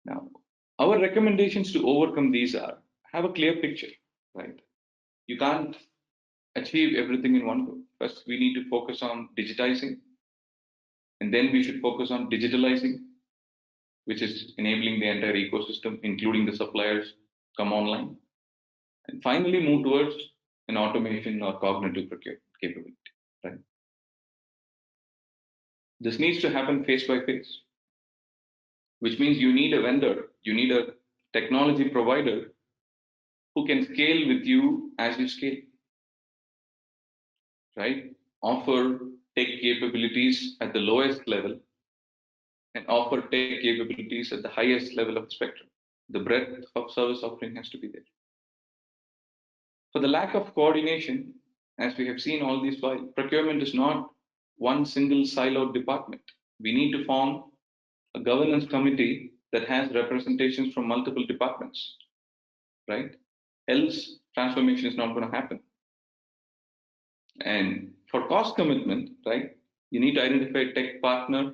B: Now, our recommendations to overcome these are have a clear picture, right? You can't achieve everything in one go. First, we need to focus on digitizing, and then we should focus on digitalizing, which is enabling the entire ecosystem, including the suppliers, come online. And finally, move towards an automation or cognitive procurement capability. Right? This needs to happen phase by phase, which means you need a vendor, you need a technology provider who can scale with you as you scale. Right? Offer tech capabilities at the lowest level and offer tech capabilities at the highest level of the spectrum. The breadth of service offering has to be there. For the lack of coordination, as we have seen all these while, procurement is not one single siloed department. We need to form a governance committee that has representations from multiple departments, right? Else, transformation is not going to happen. And for cost commitment, right, you need to identify a tech partner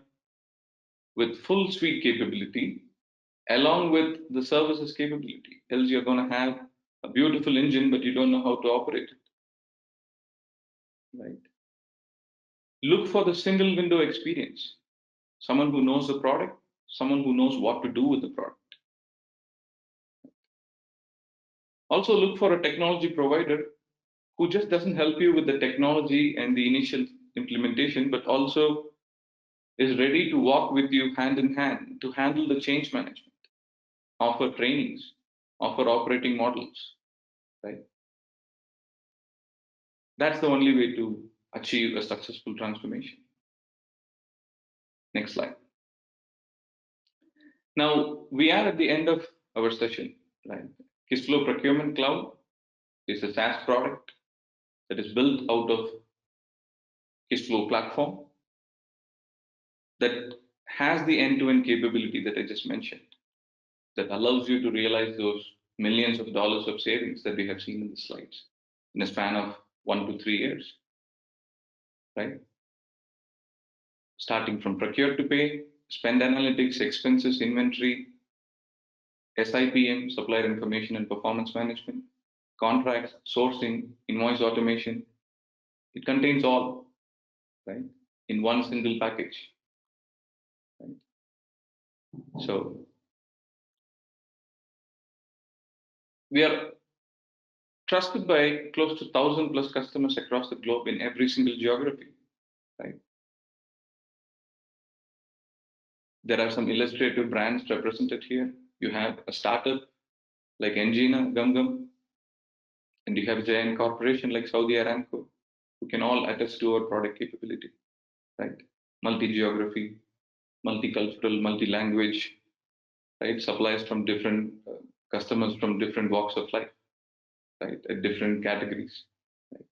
B: with full suite capability along with the services capability. Else, you're going to have a beautiful engine, but you don't know how to operate it. Right? Look for the single window experience. Someone who knows the product, someone who knows what to do with the product. Also look for a technology provider who just doesn't help you with the technology and the initial implementation, but also is ready to walk with you hand in hand to handle the change management, offer trainings, offer operating models, right? That's the only way to achieve a successful transformation. Next slide. Now, we are at the end of our session, right? Kissflow Procurement Cloud is a SaaS product that is built out of Kissflow platform that has the end-to-end capability that I just mentioned, that allows you to realize those millions of dollars of savings that we have seen in the slides in a span of 1 to 3 years, right? Starting from procure to pay, spend analytics, expenses, inventory, SIPM, supplier information and performance management, contracts, sourcing, invoice automation. It contains all, right, in one single package. Right? So we are trusted by close to 1,000 plus customers across the globe in every single geography. Right? There are some illustrative brands represented here. You have a startup like Engina, Gum, and you have a giant corporation like Saudi Aramco, who can all attest to our product capability. Right? Multi-geography, multicultural, multi-language, right? Suppliers from different customers from different walks of life, right? At different categories. Right?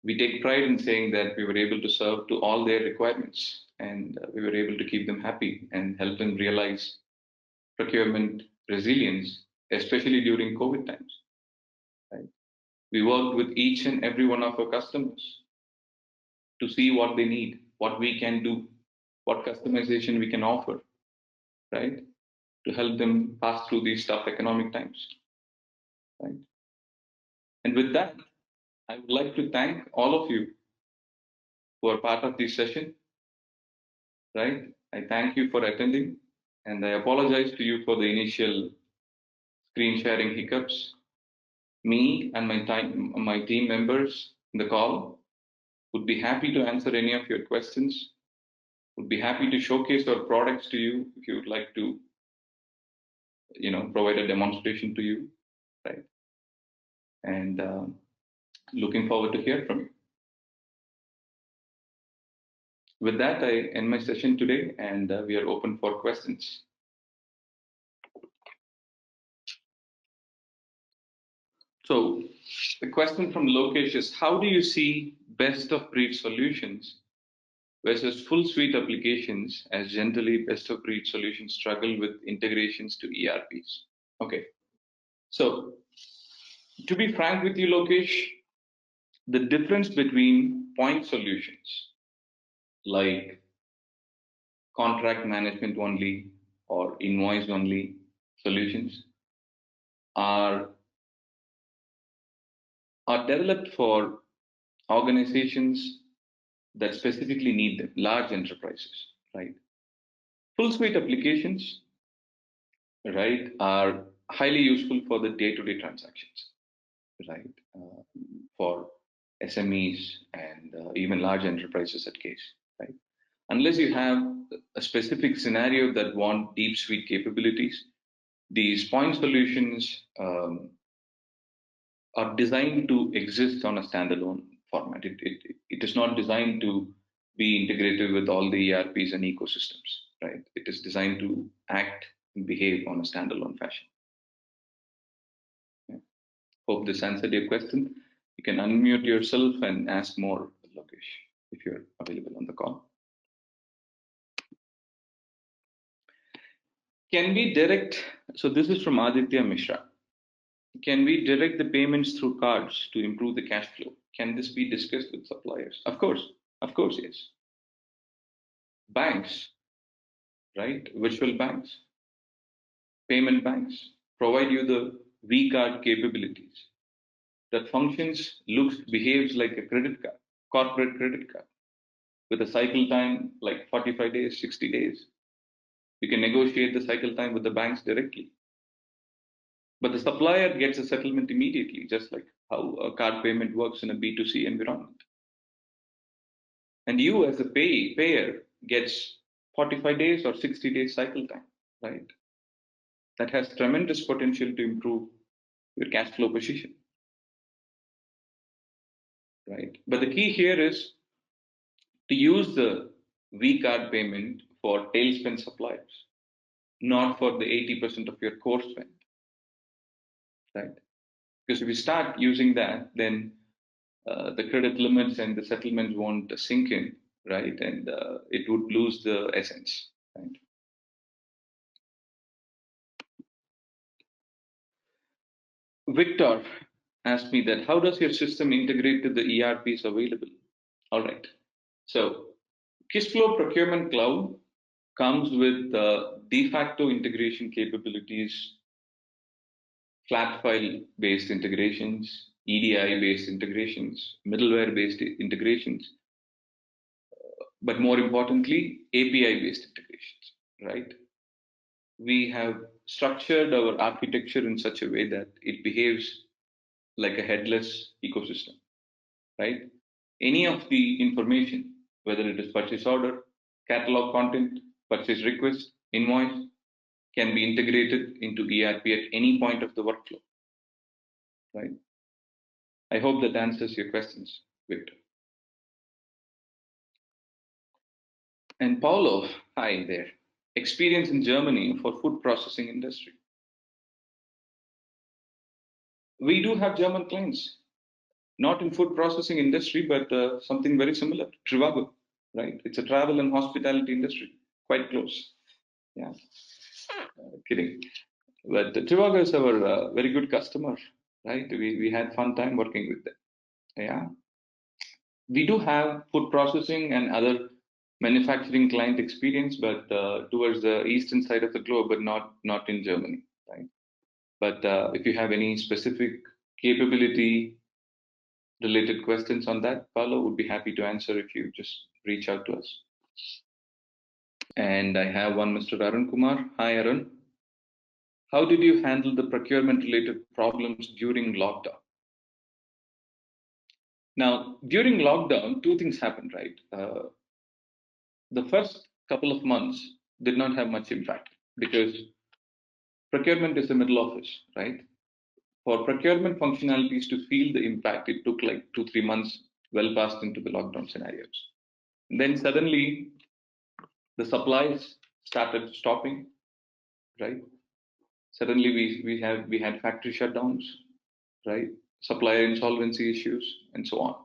B: We take pride in saying that we were able to serve to all their requirements, and we were able to keep them happy and help them realize procurement resilience, especially during COVID times. Right? We worked with each and every one of our customers to see what they need, what we can do, what customization we can offer, right? to help them pass through these tough economic times, right? And with that, I would like to thank all of you who are part of this session, right? I thank you for attending, and I apologize to you for the initial screen sharing hiccups. Me and my team members in the call would be happy to answer any of your questions, would be happy to showcase our products to you if you would like to, provide a demonstration to you, right? And looking forward to hear from you. With that, I end my session today, and we are open for questions. So the question from Lokesh is, how do you see best of breed solutions versus full suite applications, as generally best of breed solutions struggle with integrations to ERPs? Okay, so to be frank with you, Lokesh, the difference between point solutions like contract management only or invoice only solutions are developed for organizations that specifically need them, large enterprises, right? Full suite applications, right, are highly useful for the day-to-day transactions, right, for SMEs and even large enterprises at case, right? Unless you have a specific scenario that want deep suite capabilities, these point solutions are designed to exist on a standalone format. It is not designed to be integrated with all the ERPs and ecosystems, right? It is designed to act and behave on a standalone fashion. Yeah. Hope this answered your question. You can unmute yourself and ask more, Lokesh, if you're available on the call. Can we direct, so this is from Aditya Mishra. Can we direct the payments through cards to improve the cash flow? Can this be discussed with suppliers? Of course, yes. Banks, right? Virtual banks, payment banks provide you the V card capabilities that functions, looks, behaves like a credit card, corporate credit card, with a cycle time like 45 days, 60 days. You can negotiate the cycle time with the banks directly. But the supplier gets a settlement immediately, just like how a card payment works in a B2C environment. And you, as a payer, gets 45 days or 60 days cycle time, right? That has tremendous potential to improve your cash flow position, right? But the key here is to use the V card payment for tail spend suppliers, not for the 80% of your core spend, right? Because if you start using that, then the credit limits and the settlements won't sink in, right? And it would lose the essence, right? Victor asked me that how does your system integrate to the ERPs available? All right. So Kissflow Procurement Cloud comes with de facto integration capabilities, flat file based integrations, EDI based integrations, middleware based integrations, but more importantly, API based integrations, right? We have structured our architecture in such a way that it behaves like a headless ecosystem, right? Any of the information, whether it is purchase order, catalog content, purchase request, invoice, can be integrated into ERP at any point of the workflow, right? I hope that answers your questions, Victor. And Paulo, hi there. Experience in Germany for food processing industry. We do have German clients, not in food processing industry, but something very similar, Trivago, right? It's a travel and hospitality industry, quite close. Yeah, kidding. But Trivago is our very good customer, right? We had fun time working with them. Yeah, we do have food processing and other manufacturing client experience, but towards the eastern side of the globe, but not in Germany, right? But if you have any specific capability related questions on that, Paolo would be happy to answer if you just reach out to us. And I have one, Mr. Arun Kumar. Hi, Arun. How did you handle the procurement related problems during lockdown? Now, during lockdown, two things happened, right? The first couple of months did not have much impact because procurement is the middle office, right? For procurement functionalities to feel the impact, it took like 2-3 months, well past into the lockdown scenarios. And then suddenly the supplies started stopping, right? Suddenly we had factory shutdowns, right? Supplier insolvency issues, and so on.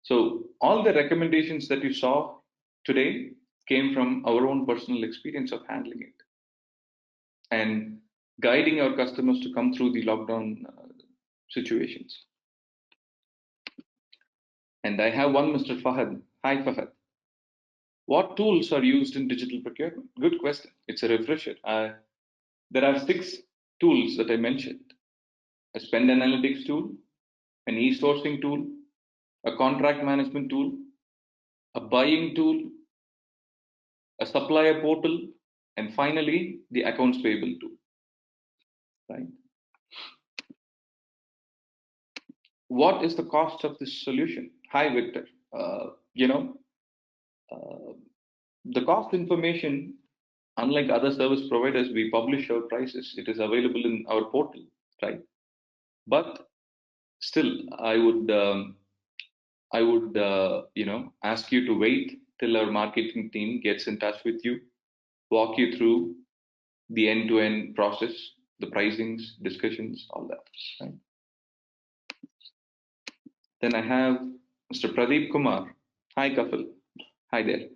B: So all the recommendations that you saw today came from our own personal experience of handling it and guiding our customers to come through the lockdown situations. And I have one, Mr. Fahad. Hi, Fahad. What tools are used in digital procurement? Good question. It's a refresher. There are 6 tools that I mentioned: a spend analytics tool, an e-sourcing tool, a contract management tool, a buying tool, a supplier portal, and finally the accounts payable tool. Right? What is the cost of this solution? Hi, Victor. You know, the cost information, unlike other service providers, we publish our prices. It is available in our portal, right? But still, I would, ask you to wait till our marketing team gets in touch with you, walk you through the end-to-end process, the pricings, discussions, all that. Right? Then I have Mr. Pradeep Kumar. Hi, Kafil. Hi there.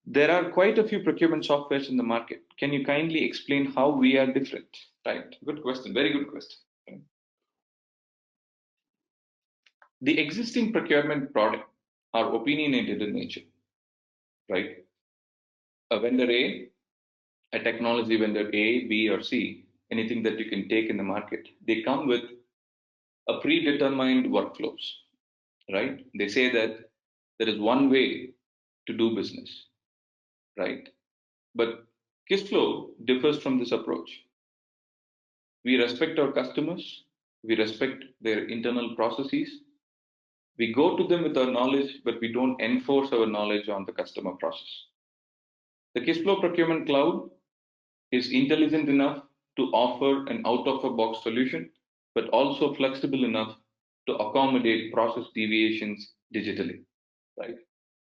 B: There are quite a few procurement softwares in the market. Can you kindly explain how we are different? Right. Good question. Very good question. Right. The existing procurement product are opinionated in nature, right? A vendor a technology vendor A, B, or C, anything that you can take in the market, they come with a predetermined workflows, right? They say that there is one way to do business, right? But Kissflow differs from this approach. We respect our customers, we respect their internal processes. We go to them with our knowledge, but we don't enforce our knowledge on the customer process. The Kissflow Procurement Cloud is intelligent enough to offer an out-of-a-box solution, but also flexible enough to accommodate process deviations digitally, right?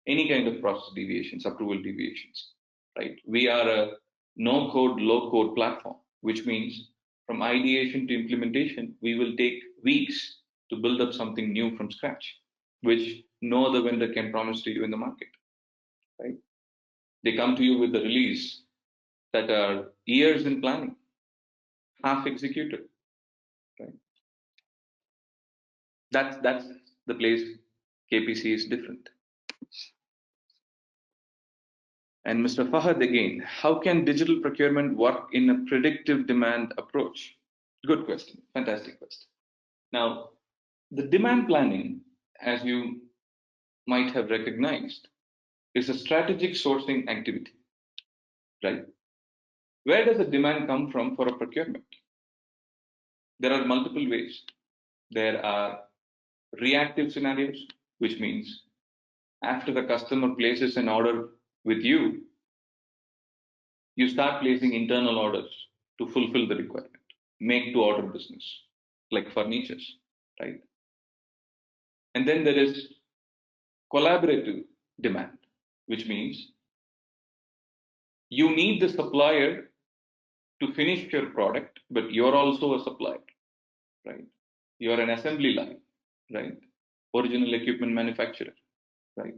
B: Any kind of process deviations, approval deviations, right? We are a no-code, low-code platform, which means from ideation to implementation, we will take weeks to build up something new from scratch, which no other vendor can promise to you in the market, right? They come to you with the release that are years in planning, half executed, right? That's the place KPC is different. And Mr. Fahad again, how can digital procurement work in a predictive demand approach? Good question, fantastic question. Now, the demand planning, as you might have recognized, is a strategic sourcing activity, right? Where does the demand come from for a procurement? There are multiple ways. There are reactive scenarios, which means after the customer places an order with you, you start placing internal orders to fulfill the requirement, make to order business, like furnitures, right? And then there is collaborative demand, which means you need the supplier to finish your product, but you're also a supplier, right? You're an assembly line, right? Original equipment manufacturer, right?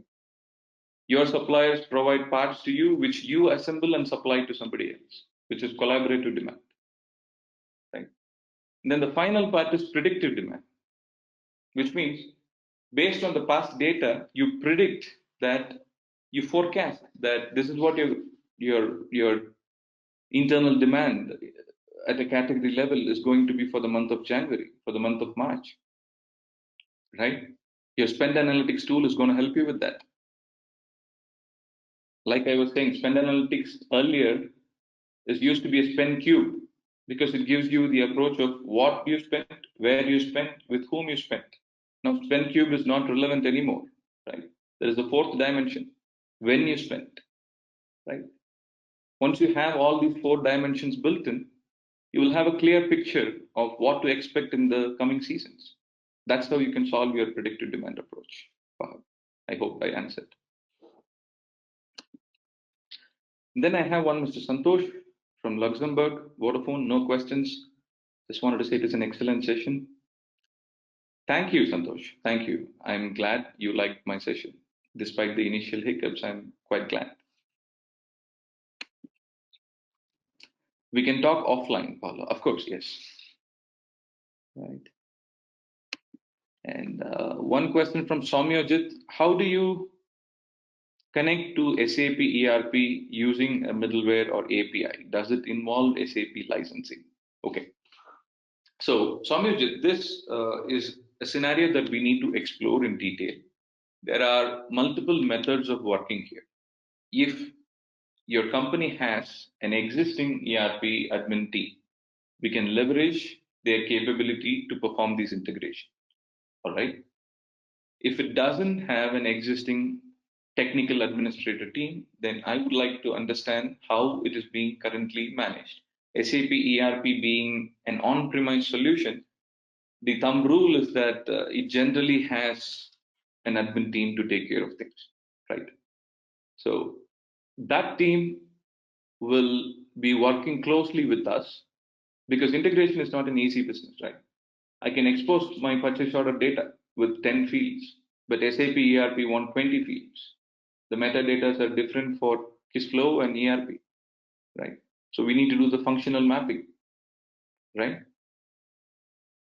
B: Your suppliers provide parts to you, which you assemble and supply to somebody else, which is collaborative demand, right? And then the final part is predictive demand, which means based on the past data, you predict that you forecast that this is what your internal demand at a category level is going to be for the month of January, for the month of March, right? Your spend analytics tool is going to help you with that. Like I was saying, spend analytics earlier is used to be a spend cube because it gives you the approach of what you spent, where you spent, with whom you spent. Now, spend cube is not relevant anymore, right? There is a fourth dimension, when you spent, right? Once you have all these four dimensions built in, you will have a clear picture of what to expect in the coming seasons. That's how you can solve your predictive demand approach. I hope I answered. Then I have one Mr. Santosh from Luxembourg, Vodafone, no questions. Just wanted to say it is an excellent session. Thank you, Santosh. Thank you. I'm glad you liked my session. Despite the initial hiccups, I'm quite glad. We can talk offline, Paula. Of course, yes. Right. And one question from Soumyajit. How do you connect to SAP ERP using a middleware or API? Does it involve SAP licensing? Okay. So, Soumyajit, this is a scenario that we need to explore in detail. There are multiple methods of working here. If your company has an existing ERP admin team, we can leverage their capability to perform these integration. All right. If it doesn't have an existing technical administrator team, then I would like to understand how it is being currently managed. SAP ERP being an on-premise solution, the thumb rule is that it generally has an admin team to take care of things, right? So that team will be working closely with us because integration is not an easy business, right? I can expose my purchase order data with 10 fields, but SAP ERP want 20 fields. The metadata are different for Kissflow and ERP, right? So we need to do the functional mapping, right?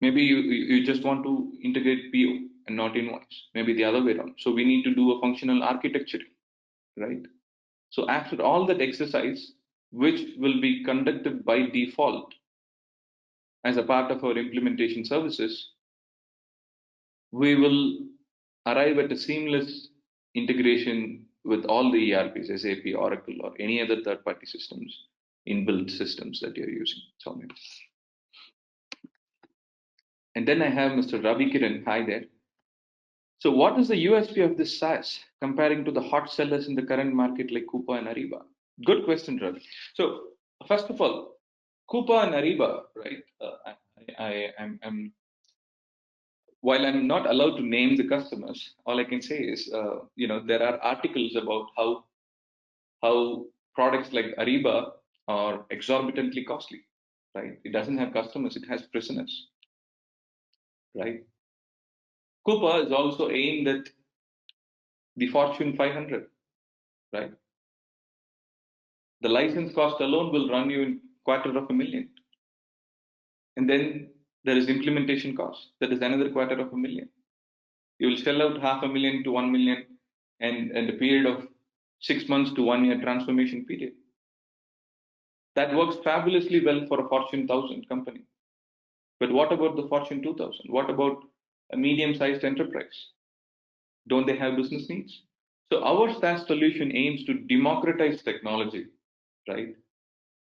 B: Maybe you just want to integrate PO and not invoice, maybe the other way around. So we need to do a functional architecture, right? So after all that exercise, which will be conducted by default as a part of our implementation services, we will arrive at a seamless integration with all the ERPs, SAP, Oracle, or any other third-party systems, inbuilt systems that you're using. And then I have Mr. Ravi Kiran. Hi there. So what is the USP of this SaaS comparing to the hot sellers in the current market like Coupa and Ariba? Good question, Ravi. So first of all, Coupa and Ariba, right? I'm while I'm not allowed to name the customers, all I can say is, there are articles about how products like Ariba are exorbitantly costly, right? It doesn't have customers; it has prisoners, right? Coupa is also aimed at the Fortune 500, right? The license cost alone will run you in $250,000, and then there is implementation cost. That is another $250,000. You will shell out $500,000 to $1 million, and a period of 6 months to 1 year transformation period. That works fabulously well for a Fortune 1000 company. But what about the Fortune 2000? What about a medium-sized enterprise? Don't they have business needs? So our SaaS solution aims to democratize technology, right?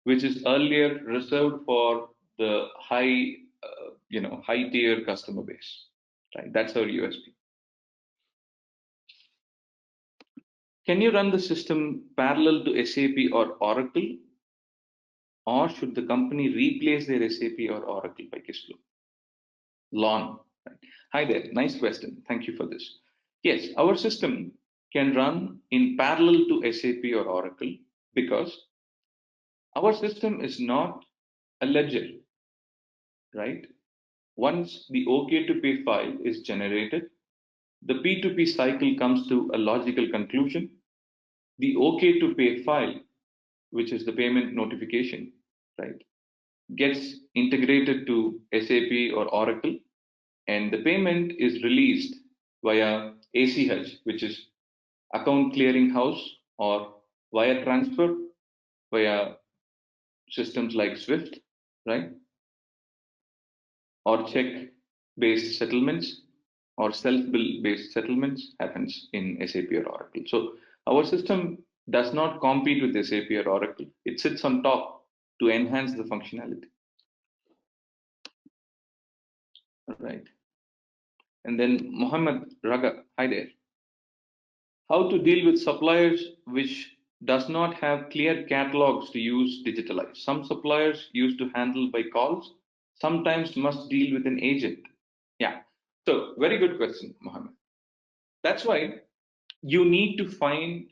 B: Which is earlier reserved for the high tier customer base, right? That's our USP. Can you run the system parallel to SAP or Oracle? Or should the company replace their SAP or Oracle by Kissflow? Lon. Right. Hi there. Nice question. Thank you for this. Yes, our system can run in parallel to SAP or Oracle because our system is not a ledger, right? Once the OK to pay file is generated, the P2P cycle comes to a logical conclusion. The OK to pay file, which is the payment notification, right, gets integrated to SAP or Oracle, and the payment is released via ACH, which is account clearing house or wire transfer via systems like Swift, right? Or check-based settlements or self-bill based settlements happens in SAP or Oracle. So our system does not compete with SAP or Oracle. It sits on top to enhance the functionality, right? And then Mohammed Raga, hi there. How to deal with suppliers which does not have clear catalogs to use digitalized. Some suppliers used to handle by calls, sometimes must deal with an agent. Yeah. So very good question, Mohammed. That's why you need to find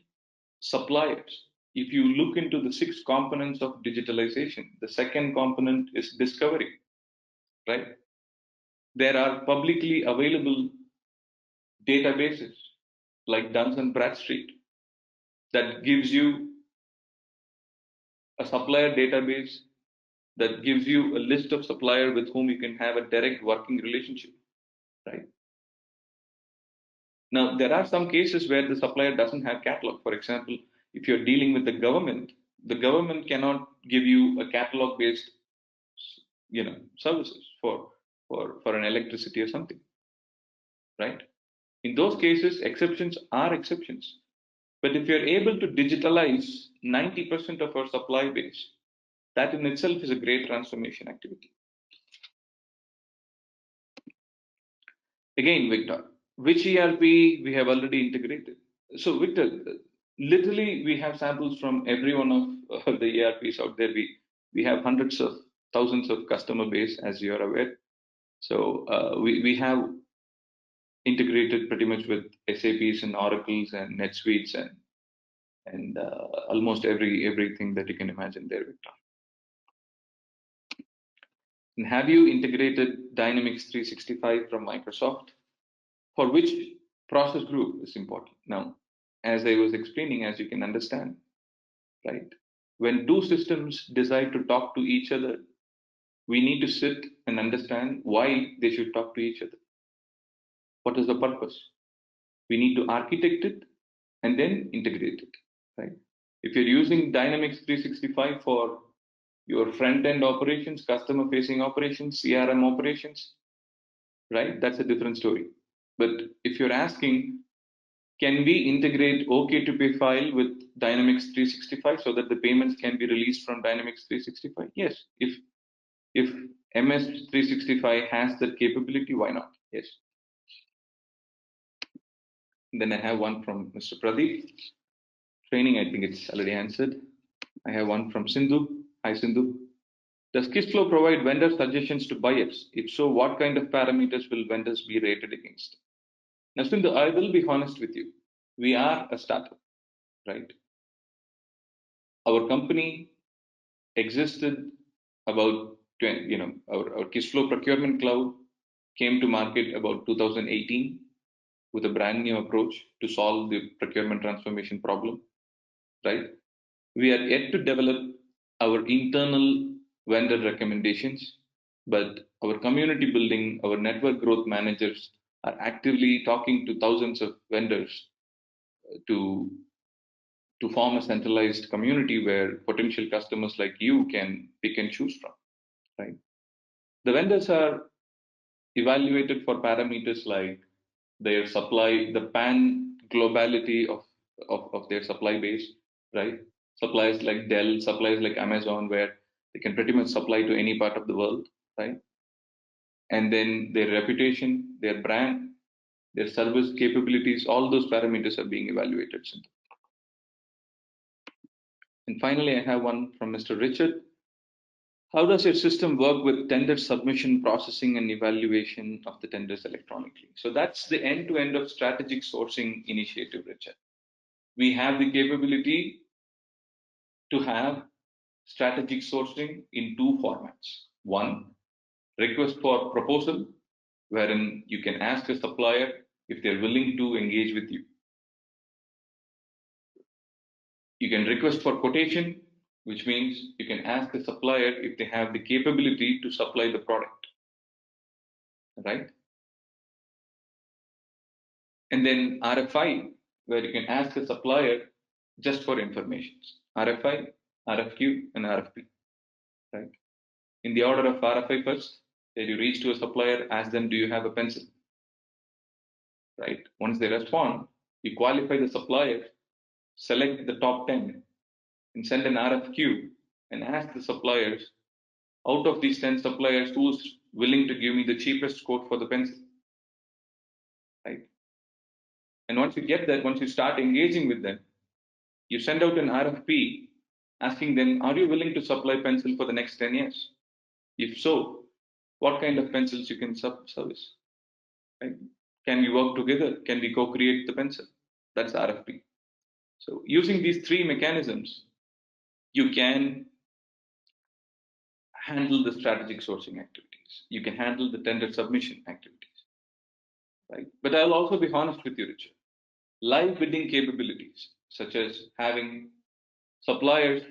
B: suppliers. If you look into the 6 components of digitalization, the second component is discovery, right? There are publicly available databases like Duns and Bradstreet that gives you a supplier database that gives you a list of supplier with whom you can have a direct working relationship, right? Now, there are some cases where the supplier doesn't have catalog. For example, if you're dealing with the government cannot give you a catalog based, services for an electricity or something, right? In those cases, exceptions are exceptions. But if you're able to digitalize 90% of our supply base, that in itself is a great transformation activity. Again, Victor, which ERP we have already integrated? So, Victor, literally we have samples from every one of the ERPs out there. We have hundreds of thousands of customer base, as you are aware. So we have integrated pretty much with SAPs and Oracles and NetSuites and almost everything that you can imagine there, Victor. And have you integrated Dynamics 365 from Microsoft? For which process group is important? Now, as I was explaining, as you can understand, right? When two systems decide to talk to each other, we need to sit and understand why they should talk to each other. What is the purpose? We need to architect it and then integrate it, right? If you're using Dynamics 365 for your front end operations, customer facing operations, CRM operations, right? That's a different story. But if you're asking, can we integrate OK to pay file with Dynamics 365 so that the payments can be released from Dynamics 365? Yes. If MS 365 has that capability, why not? Yes. Then I have one from Mr. Pradeep. Training, I think it's already answered. I have one from Sindhu. Hi, Sindhu. Does Kissflow provide vendor suggestions to buyers? If so, what kind of parameters will vendors be rated against? Now, Sindhu, I will be honest with you. We are a startup, right? Our company existed about, our Kissflow Procurement Cloud came to market about 2018 with a brand new approach to solve the procurement transformation problem, right? We are yet to develop our internal vendor recommendations, but our community building, our network growth managers are actively talking to thousands of vendors to form a centralized community where potential customers like you can pick and choose from, right? The vendors are evaluated for parameters like their supply, the pan globality of their supply base, right? Suppliers like Dell, suppliers like Amazon, where they can pretty much supply to any part of the world, right? And then their reputation, their brand, their service capabilities, all those parameters are being evaluated. And finally, I have one from Mr. Richard. How does your system work with tender submission, processing, and evaluation of the tenders electronically? So that's the end-to-end of strategic sourcing initiative, Richard. We have the capability to have strategic sourcing in 2 formats. One, request for proposal, wherein you can ask a supplier if they're willing to engage with you. You can request for quotation, which means you can ask the supplier if they have the capability to supply the product, right? And then RFI, where you can ask a supplier just for information. RFI, RFQ, and RFP, right? In the order of RFI first, then you reach to a supplier, ask them, do you have a pencil? Right? Once they respond, you qualify the supplier, select the top 10, and send an RFQ and ask the suppliers, out of these 10 suppliers, who's willing to give me the cheapest quote for the pencil? Right? And once you get that, once you start engaging with them, you send out an RFP asking them, are you willing to supply pencil for the next 10 years? If so, what kind of pencils you can service? Right? Can we work together? Can we co-create the pencil? That's RFP. So using these three mechanisms, you can handle the strategic sourcing activities. You can handle the tender submission activities, right? But I'll also be honest with you, Richard. Live bidding capabilities, such as having suppliers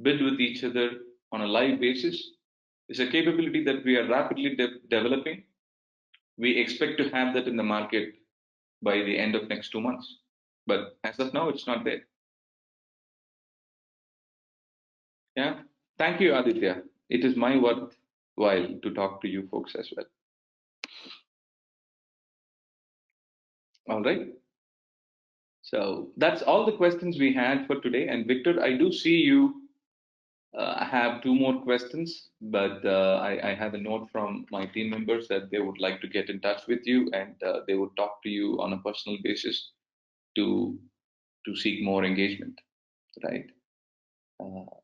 B: bid with each other on a live basis, is a capability that we are rapidly developing. We expect to have that in the market by the end of next 2 months. But as of now, it's not there. Yeah. Thank you, Aditya. It is my worthwhile to talk to you folks as well. All right. So that's all the questions we had for today. And Victor, I do see you have two more questions, but I have a note from my team members that they would like to get in touch with you and they would talk to you on a personal basis to seek more engagement, right?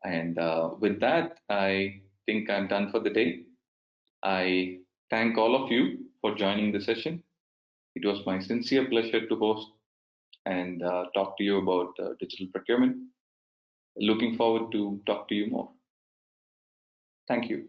B: And with that, I think I'm done for the day. I thank all of you for joining the session. It was my sincere pleasure to host and talk to you about digital procurement. Looking forward to talk to you more. Thank you.